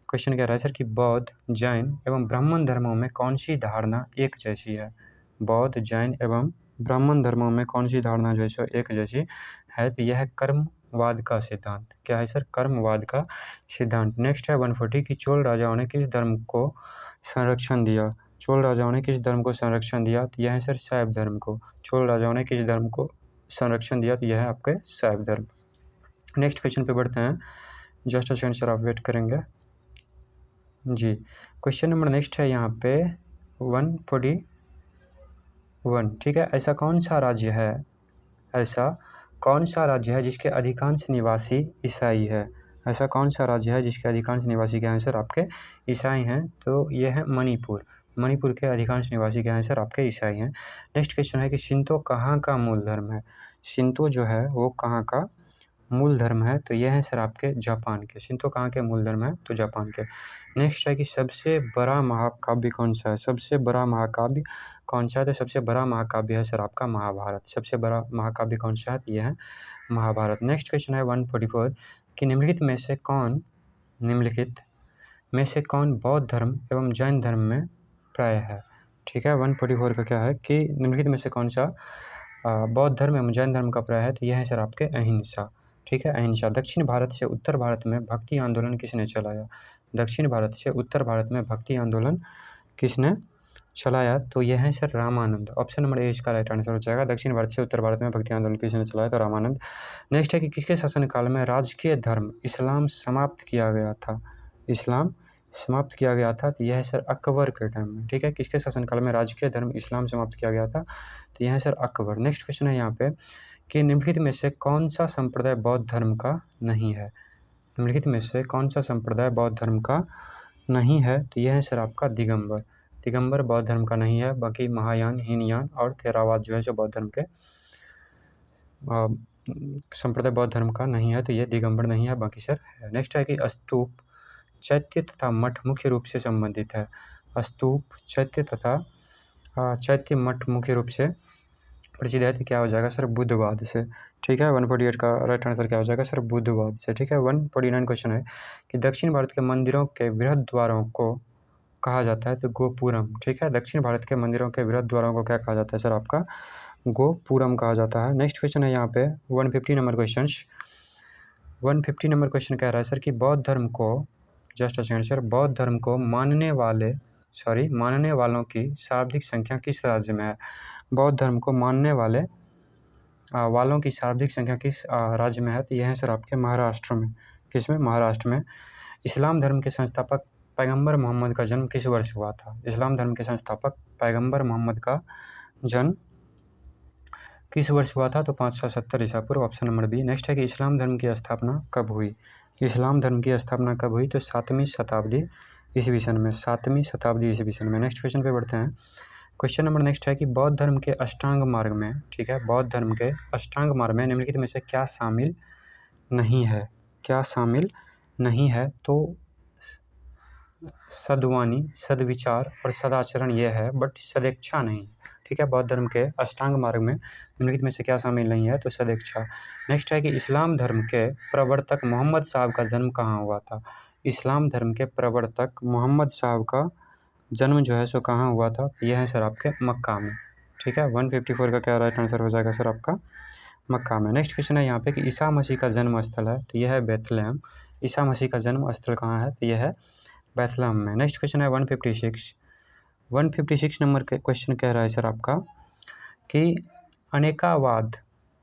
क्वेश्चन कह रहा है सर कि बौद्ध, जैन एवं ब्राह्मण धर्मों में कौन सी धारणा एक जैसी है? बौद्ध, जैन एवं ब्राह्मण धर्मों में कौन सी धारणा जो है सो एक जैसी है? तो यह है कर्मवाद का सिद्धांत। क्या है सर? कर्मवाद का सिद्धांत। नेक्स्ट है 140 कि चोल राजाओं ने किस धर्म को संरक्षण दिया? चोल राजाओं ने किस धर्म को संरक्षण दिया? तो यह है सर शैव धर्म को। चोल राजाओं ने किस धर्म को संरक्षण दिया? तो यह है आपके शैव धर्म। नेक्स्ट क्वेश्चन पे बढ़ते हैं, जस्ट अ सेकंड सर आप वेट करेंगे जी। क्वेश्चन नंबर नेक्स्ट है यहाँ पे 141। ठीक है, ऐसा कौन सा राज्य है जिसके अधिकांश निवासी ईसाई है? ऐसा कौन सा राज्य है जिसके अधिकांश निवासी क्या हैं सर? आपके ईसाई हैं। तो ये है मणिपुर। मणिपुर के अधिकांश निवासी क्या हैं सर? आपके ईसाई हैं। नेक्स्ट क्वेश्चन है कि शिंतो कहाँ का मूल धर्म है? शिंतो जो है वो कहाँ का मूल धर्म है, तो ये है सर आपके जापान के। शिंतो कहाँ के मूल धर्म है, तो जापान के। नेक्स्ट है कि सबसे बड़ा महाकाव्य कौन सा है, सबसे बड़ा महाकाव्य कौन सा है, तो सबसे बड़ा महाकाव्य है सर आपका महाभारत। सबसे बड़ा महाकाव्य कौन सा है, तो ये है महाभारत। नेक्स्ट क्वेश्चन है 144 कि निम्नलिखित में से कौन बौद्ध धर्म एवं जैन धर्म में प्राय है। ठीक है, 144 का क्या है कि निम्नलिखित में से कौन सा बौद्ध धर्म एवं जैन धर्म का प्राय है, तो यह है सर आपके अहिंसा। ठीक है, अहिंसा। दक्षिण भारत से उत्तर भारत में भक्ति आंदोलन किसने चलाया, दक्षिण भारत से उत्तर भारत में भक्ति आंदोलन किसने चलाया, तो यह है सर रामानंद। ऑप्शन नंबर ए इसका राइट आंसर हो जाएगा। दक्षिण भारत से उत्तर भारत में भक्ति आंदोलन किसने चलाया, तो रामानंद। नेक्स्ट है कि किसके शासनकाल में राजकीय धर्म इस्लाम समाप्त किया गया था, इस्लाम समाप्त किया गया था, तो यह है सर अकबर के टाइम में। ठीक है, किसके शासनकाल में राजकीय धर्म इस्लाम समाप्त किया गया था, तो यह है सर अकबर। नेक्स्ट क्वेश्चन है यहाँ पे कि निम्नलिखित में से कौन सा संप्रदाय बौद्ध धर्म का नहीं है, निम्नलिखित में से कौन सा संप्रदाय बौद्ध धर्म का नहीं है, तो यह है सर आपका दिगंबर। दिगंबर बौद्ध धर्म का नहीं है, बाकी महायान, हीनयान और थेरावाद जो है जो बौद्ध धर्म के संप्रदाय बौद्ध धर्म का नहीं है, तो ये दिगंबर नहीं है, बाकी सर है। नेक्स्ट है कि स्तूप, चैत्य तथा मठ मुख्य रूप से संबंधित है। स्तूप, चैत्य तथा चैत्य मठ मुख्य रूप से प्रसिद्ध है, तो क्या हो जाएगा सर बुद्धवाद से। ठीक है, 148 का राइट आंसर क्या हो जाएगा सर बुद्धवाद से। ठीक है, 149 क्वेश्चन है कि दक्षिण भारत के मंदिरों के बृहद द्वारों को कहा जाता है, तो गोपुरम। ठीक है, दक्षिण भारत के मंदिरों के बृहद द्वारों को क्या कहा जाता है सर आपका गोपुरम कहा जाता है। नेक्स्ट क्वेश्चन है यहाँ पे 150 नंबर क्वेश्चन। 150 नंबर क्वेश्चन कह रहा है सर कि बौद्ध धर्म को, जस्ट अ सेकंड सर, बौद्ध धर्म को मानने वालों की शाब्दिक संख्या किस राज्य में है। बौद्ध धर्म को मानने वालों की शाब्दिक संख्या किस राज्य में है, तो यह है सर आपके महाराष्ट्र में। किसमें, महाराष्ट्र में। इस्लाम धर्म के संस्थापक पैगंबर मोहम्मद का जन्म किस वर्ष हुआ था, इस्लाम धर्म के संस्थापक पैगंबर मोहम्मद का जन्म किस वर्ष हुआ था, तो 570 ईसा पूर्व। Option number B. नेक्स्ट है कि इस्लाम धर्म की स्थापना कब हुई, इस्लाम धर्म की स्थापना कब हुई, तो 7वीं शताब्दी ईस्वी सन में, 7वीं शताब्दी ईस्वी सन में। नेक्स्ट क्वेश्चन पे बढ़ते हैं। क्वेश्चन नंबर नेक्स्ट है कि बौद्ध धर्म के अष्टांग मार्ग में, ठीक है, बौद्ध धर्म के अष्टांग मार्ग में निम्नलिखित में से क्या शामिल नहीं है, क्या शामिल नहीं है, तो सद्वानी, सद्विचार और सदाचरण ये है, बट सदेच्छा नहीं। ठीक है, बौद्ध धर्म के अष्टांग मार्ग में निम्नलिखित में से क्या शामिल नहीं है, तो सदेच्छा। नेक्स्ट है कि इस्लाम धर्म के प्रवर्तक मोहम्मद साहब का जन्म कहाँ हुआ था, इस्लाम धर्म के प्रवर्तक मोहम्मद साहब का जन्म जो है सो कहाँ हुआ था, यह है सर आपके मक्का में। ठीक है, 154 का क्या राइट आंसर हो जाएगा सर आपका मक्का में। नेक्स्ट क्वेश्चन है यहाँ पे कि ईसा मसीह का जन्म स्थल है, तो यह है बेथलेहम। ईसा मसीह का जन्म स्थल कहाँ है, तो यह है बेथलेहम में। नेक्स्ट क्वेश्चन है 156 नंबर के क्वेश्चन कह रहा है सर आपका कि अनेकावाद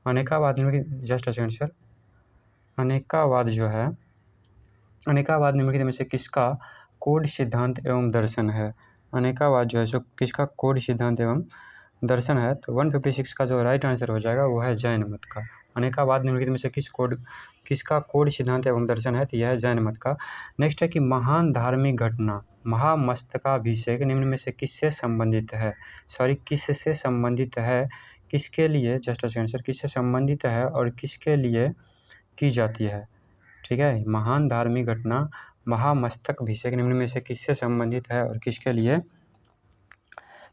जस्ट अ सेकंड सर, अनेकावाद जो है, अनेकावाद निम्नलिखित में से किसका कोड सिद्धांत एवं दर्शन है, अनेकावाद जो है सो किसका कोड सिद्धांत एवं दर्शन है, तो 156 का जो राइट आंसर हो जाएगा वो है जैन मत का। अनेकावाद निम्नलिखित में से किसका कोड सिद्धांत एवं दर्शन है, तो यह है जैन मत का। नेक्स्ट है कि महान धार्मिक घटना महामस्तकाभिषेक निम्न में से किससे संबंधित है, किससे संबंधित है, किसके लिए, जस्ट अ सेकंड सर, किससे संबंधित है और किसके लिए की जाती है। ठीक है, महान धार्मिक घटना महामस्तकाभिषेक निम्न में से किससे संबंधित है और किसके लिए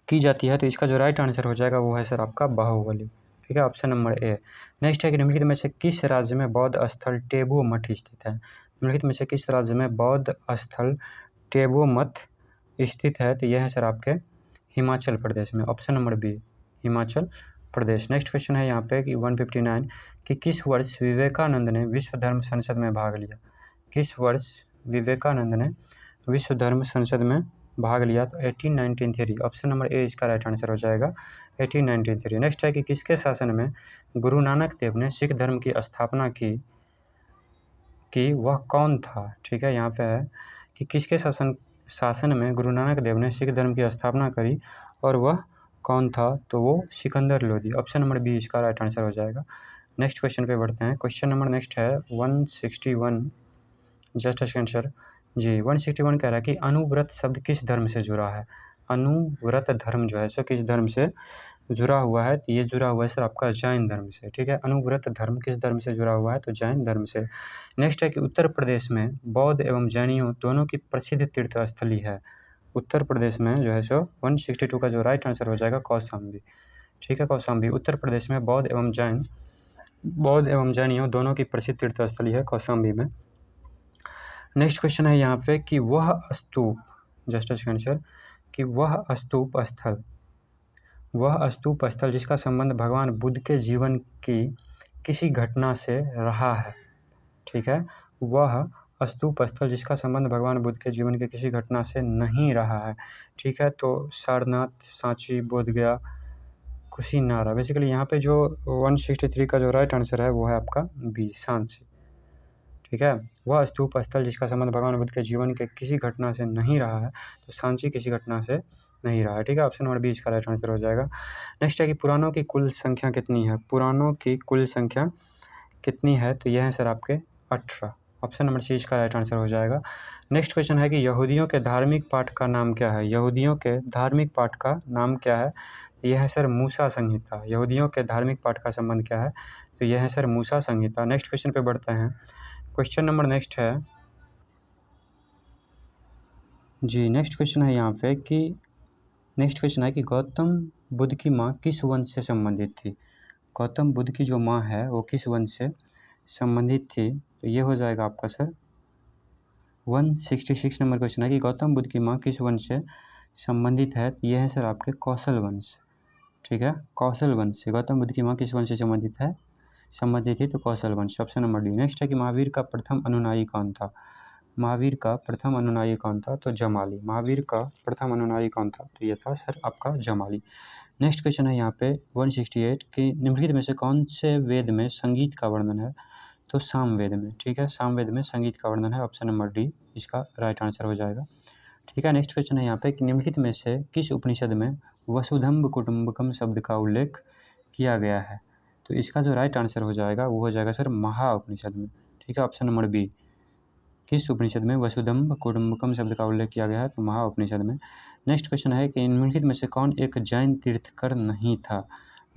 की जाती है, तो इसका जो राइट आंसर हो जाएगा वो है सर आपका बाहुबली। ठीक है, ऑप्शन नंबर ए। नेक्स्ट है कि निम्नलिखित में से किस राज्य में बौद्ध स्थल टेबू मठ स्थित है, निम्नलिखित में से किस राज्य में बौद्ध स्थल टेबू मठ स्थित है, तो यह है सर आपके हिमाचल प्रदेश में। Option number B, Himachal Pradesh. Next question है यहाँ पे कि 159 कि किस वर्ष विवेकानंद ने विश्व धर्म संसद में भाग लिया, किस वर्ष विवेकानंद ने विश्व धर्म संसद में भाग लिया, तो 1893। ऑप्शन नंबर ए इसका राइट आंसर हो जाएगा 1893। नेक्स्ट है कि किसके शासन में गुरु नानक देव ने सिख धर्म की स्थापना की वह कौन था। ठीक है, यहाँ पे है कि किसके शासन में गुरु नानक देव ने सिख धर्म की स्थापना करी और वह कौन था, तो वो Sikandar Lodi. Option number B इसका राइट आंसर हो जाएगा। नेक्स्ट क्वेश्चन पे बढ़ते हैं। क्वेश्चन नंबर नेक्स्ट है 161, जस्ट अ सेकंड सर जी, 161 कह रहा है कि अनुव्रत शब्द किस धर्म से जुड़ा है, अनुव्रत धर्म जो है सो किस धर्म से जुड़ा हुआ है, तो ये जुड़ा हुआ है सर आपका जैन धर्म से, ठीक है। अनुव्रत धर्म किस धर्म से जुड़ा हुआ है, तो जैन धर्म से। नेक्स्ट है कि उत्तर प्रदेश में बौद्ध एवं जैनियों दोनों की प्रसिद्ध तीर्थ स्थली है। उत्तर प्रदेश में जो है सो 162 का जो राइट आंसर हो जाएगा कौशाम्बी, ठीक है, कौशाम्बी। उत्तर प्रदेश में बौद्ध एवं जैनियों दोनों की प्रसिद्ध तीर्थ स्थली है कौशाम्बी में। नेक्स्ट क्वेश्चन है यहाँ पे कि वह स्तूप, जस्ट सेकंड सर, कि वह स्तूप स्थल जिसका संबंध भगवान बुद्ध के जीवन की किसी घटना से रहा है, ठीक है। वह स्तूप स्थल जिसका संबंध भगवान बुद्ध के जीवन की किसी घटना से नहीं रहा है, ठीक है। तो सारनाथ, सांची, बोधगया, कुशीनारा। बेसिकली यहाँ पे जो 163 का जो राइट आंसर है वो है आपका बी, सांची, ठीक है। वह स्तूप स्थल जिसका संबंध भगवान बुद्ध के जीवन के किसी घटना से नहीं रहा है, तो सांची किसी घटना से नहीं रहा है, ठीक है। ऑप्शन नंबर बी इसका राइट आंसर हो जाएगा। नेक्स्ट है कि पुराणों की कुल संख्या कितनी है, पुराणों की कुल संख्या कितनी है, तो यह है सर आपके 18। ऑप्शन नंबर सी इसका राइट आंसर हो जाएगा। नेक्स्ट क्वेश्चन है कि यहूदियों के धार्मिक पाठ का नाम क्या है, यहूदियों के धार्मिक पाठ का नाम क्या है, यह है सर मूसा संहिता। यहूदियों के धार्मिक पाठ का संबंध क्या है, तो यह है सर मूसा संहिता। नेक्स्ट क्वेश्चन पे बढ़ते हैं। क्वेश्चन नंबर नेक्स्ट है जी, नेक्स्ट क्वेश्चन है यहाँ पे कि नेक्स्ट क्वेश्चन है कि गौतम बुद्ध की माँ किस वंश से संबंधित थी। गौतम बुद्ध की जो माँ है वो किस वंश से संबंधित थी, तो ये हो जाएगा आपका सर 166 नंबर क्वेश्चन है कि गौतम बुद्ध की माँ किस वंश से संबंधित है, तो ये है सर आपके कौशल वंश, ठीक है, कौशल वंश से। गौतम बुद्ध की माँ किस वंश से संबंधित थी, तो कौशल वंश, ऑप्शन नंबर डी। नेक्स्ट है कि महावीर का प्रथम अनुयायी कौन था, महावीर का प्रथम अनुयायी कौन था, तो जमाली। महावीर का प्रथम अनुयायी कौन था, तो ये था सर आपका जमाली। नेक्स्ट क्वेश्चन है यहाँ पे 168 कि निम्नलिखित में से कौन से वेद में संगीत का वर्णन है, तो सामवेद में, ठीक है, सामवेद में संगीत का वर्णन है। ऑप्शन नंबर डी इसका राइट आंसर हो जाएगा, ठीक है। नेक्स्ट क्वेश्चन है यहाँ पे कि निम्नलिखित में से किस उपनिषद में वसुधैव कुटुम्बकम शब्द का उल्लेख किया गया है, तो इसका जो राइट आंसर हो जाएगा वो हो जाएगा सर महाउपनिषद में, ठीक है। ऑप्शन नंबर बी, किस उपनिषद में वसुधैव कुटुम्बकम शब्द का उल्लेख किया गया है, तो महाउपनिषद में। नेक्स्ट क्वेश्चन है कि निम्नलिखित में से कौन एक जैन तीर्थकर नहीं था,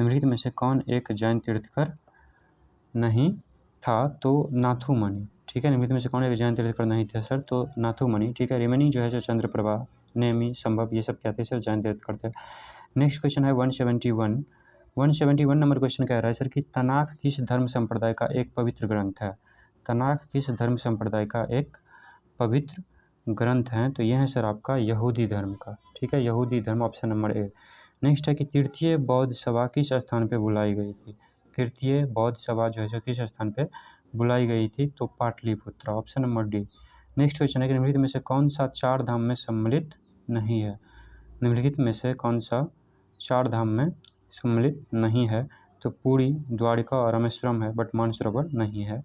निम्नलिखित में से कौन एक जैन तीर्थकर नहीं था, तो नाथुमणि, ठीक है। निम्नलिखित में से कौन एक जैन तीर्थकर नहीं था सर, तो नाथुमणि, ठीक है। रिमेनिंग जो है सर चंद्रप्रभा, नेमि, संभव, ये सब क्या थे सर, जैन तीर्थकर थे। नेक्स्ट क्वेश्चन है 171 नंबर क्वेश्चन कह रहा है सर कि तनाख किस धर्म संप्रदाय का एक पवित्र ग्रंथ है, तनाख किस धर्म संप्रदाय का एक पवित्र ग्रंथ है, तो यह है सर आपका यहूदी धर्म का, ठीक है, यहूदी धर्म, ऑप्शन नंबर ए। नेक्स्ट है कि तृतीय बौद्ध सभा किस स्थान पे बुलाई गई थी, तृतीय बौद्ध सभा जो है किस स्थान पे बुलाई गई थी, तो Pataliputra, option number D. Next question है कि निम्नलिखित में से कौन सा चार धाम में सम्मिलित नहीं है, निम्नलिखित में से कौन सा चार धाम में सम्मिलित नहीं है, तो पुरी, द्वारिका और रामेश्वरम है, बट मानसरोवर नहीं है,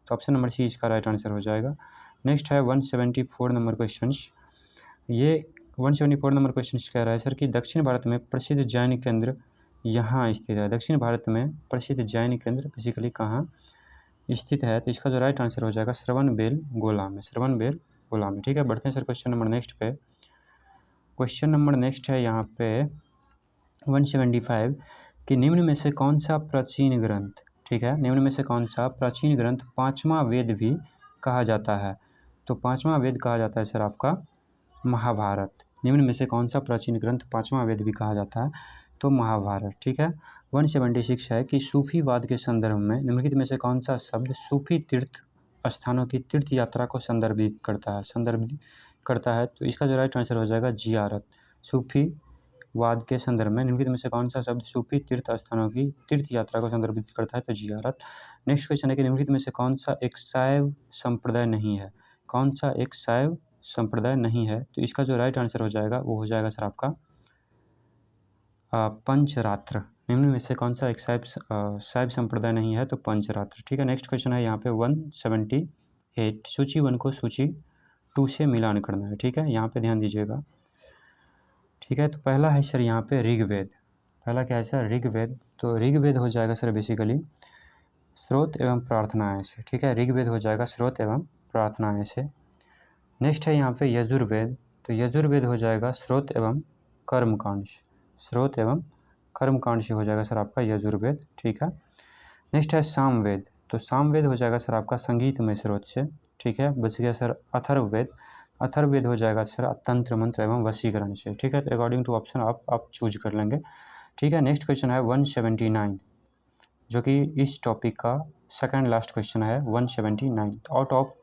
तो ऑप्शन नंबर सी इसका राइट आंसर हो जाएगा। नेक्स्ट है 174 नंबर क्वेश्चन, ये 174 नंबर क्वेश्चन कह रहा है सर कि दक्षिण भारत में प्रसिद्ध जैन केंद्र यहाँ स्थित है, दक्षिण भारत में प्रसिद्ध जैन केंद्र बेसिकली कहाँ स्थित है, तो इसका जो राइट आंसर हो जाएगा श्रवणबेलगोला में, श्रवणबेलगोला में, ठीक है। बढ़ते हैं सर क्वेश्चन नंबर नेक्स्ट पे। क्वेश्चन नंबर नेक्स्ट है यहाँ पे 175 कि निम्न में से कौन सा प्राचीन ग्रंथ, ठीक है, निम्न में से कौन सा प्राचीन ग्रंथ पांचवा वेद भी कहा जाता है, तो पांचवा वेद कहा जाता है सर आपका महाभारत। निम्न में से कौन सा प्राचीन ग्रंथ पांचवा वेद भी कहा जाता है, तो महाभारत, ठीक है। 176 है कि सूफीवाद के संदर्भ में निम्नलिखित में से कौन सा शब्द सूफी तीर्थ स्थानों की तीर्थ यात्रा को संदर्भित करता है, तो इसका जो राइट आंसर हो जाएगा जियारत। सूफीवाद के संदर्भ में निम्नलिखित में से कौन सा शब्द सूफी तीर्थ स्थानों की तीर्थ यात्रा को संदर्भित करता है, तो जियारत। नेक्स्ट क्वेश्चन है कि निम्नलिखित में से कौन सा एक शैव संप्रदाय नहीं है, कौन सा एक शैव संप्रदाय नहीं है, तो इसका जो राइट आंसर हो जाएगा वो हो जाएगा सर आपका पंचरात्र। निम्न में से कौन सा एक शैव संप्रदाय नहीं है, तो पंचरात्र, ठीक है। नेक्स्ट क्वेश्चन है यहाँ पे 178 सूची 1 को सूची 2 से मिलान करना है, ठीक है, यहाँ पे ध्यान दीजिएगा, ठीक है। तो पहला है सर यहाँ पे ऋग्वेद, पहला क्या है सर ऋग्वेद, तो ऋग्वेद हो जाएगा सर बेसिकली स्रोत एवं प्रार्थनाएँ से, ठीक है, ऋग्वेद हो जाएगा स्रोत एवं प्रार्थनाएँ से। नेक्स्ट है यहाँ पे यजुर्वेद, तो यजुर्वेद हो जाएगा स्रोत एवं कर्मकांड, स्रोत एवं कर्मकांड से हो जाएगा सर आपका यजुर्वेद। ठीक है, नेक्स्ट है सामवेद, तो सामवेद हो जाएगा सर आपका संगीत में स्रोत से। ठीक है, बच गया सर अथर्ववेद, अथर्ववेद हो जाएगा सर तंत्र मंत्र एवं वशीकरण से। ठीक है, तो अकॉर्डिंग टू ऑप्शन आप चूज कर लेंगे। ठीक है, नेक्स्ट क्वेश्चन है 179, जो कि इस टॉपिक का सेकंड लास्ट क्वेश्चन है 179। आउट ऑफ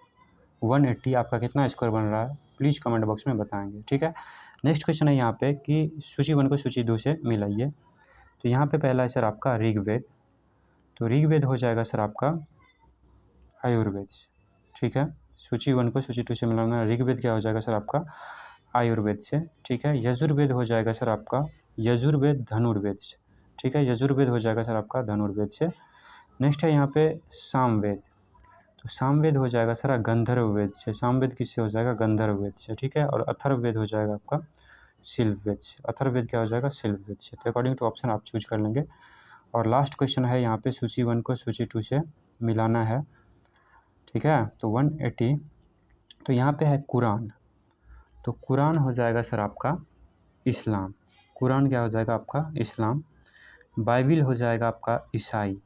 180 आपका कितना स्कोर बन रहा है, प्लीज़ कमेंट बॉक्स में बताएंगे। ठीक है, नेक्स्ट क्वेश्चन है यहाँ पे कि सूची 1 को सूची 2 से मिलाइए। तो यहाँ पे पहला है सर आपका ऋग्वेद, तो ऋग्वेद हो जाएगा सर आपका आयुर्वेद से। ठीक है, सूची 1 को सूची 2 से मिलाना, ऋग्वेद क्या हो जाएगा सर आपका आयुर्वेद से। ठीक है, यजुर्वेद हो जाएगा सर आपका यजुर्वेद धनुर्वेद से। ठीक है, यजुर्वेद हो जाएगा सर आपका धनुर्वेद से। नेक्स्ट है यहाँ पे सामवेद, तो सामवेद हो जाएगा सर गंधर्ववेद से। सामवेद किससे हो जाएगा, गंधर्ववेद से। ठीक है, और अथर्ववेद हो जाएगा आपका शिल्पवेद से। अथर्ववेद क्या हो जाएगा, शिल्पवेद से। तो अकॉर्डिंग टू ऑप्शन आप चूज कर लेंगे। और लास्ट क्वेश्चन है यहाँ पे सूची 1 को सूची 2 से मिलाना है। ठीक है, तो 180, तो यहाँ पे है कुरान, तो कुरान हो जाएगा सर आपका इस्लाम। कुरान क्या हो जाएगा आपका इस्लाम। बाइबिल हो जाएगा आपका ईसाई,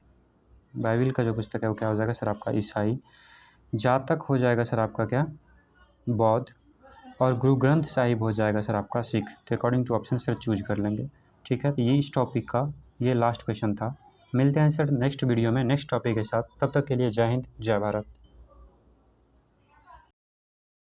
बाइबिल का जो पुस्तक है वो क्या हो जाएगा सर आपका ईसाई। जातक हो जाएगा सर आपका क्या, बौद्ध। और गुरु ग्रंथ साहिब हो जाएगा सर आपका सिख। तो according to option sir choose कर लेंगे। ठीक है, तो ये इस टॉपिक का ये लास्ट क्वेश्चन था। मिलते हैं सर नेक्स्ट वीडियो में नेक्स्ट टॉपिक के साथ, तब तक के लिए जय हिंद जय भारत।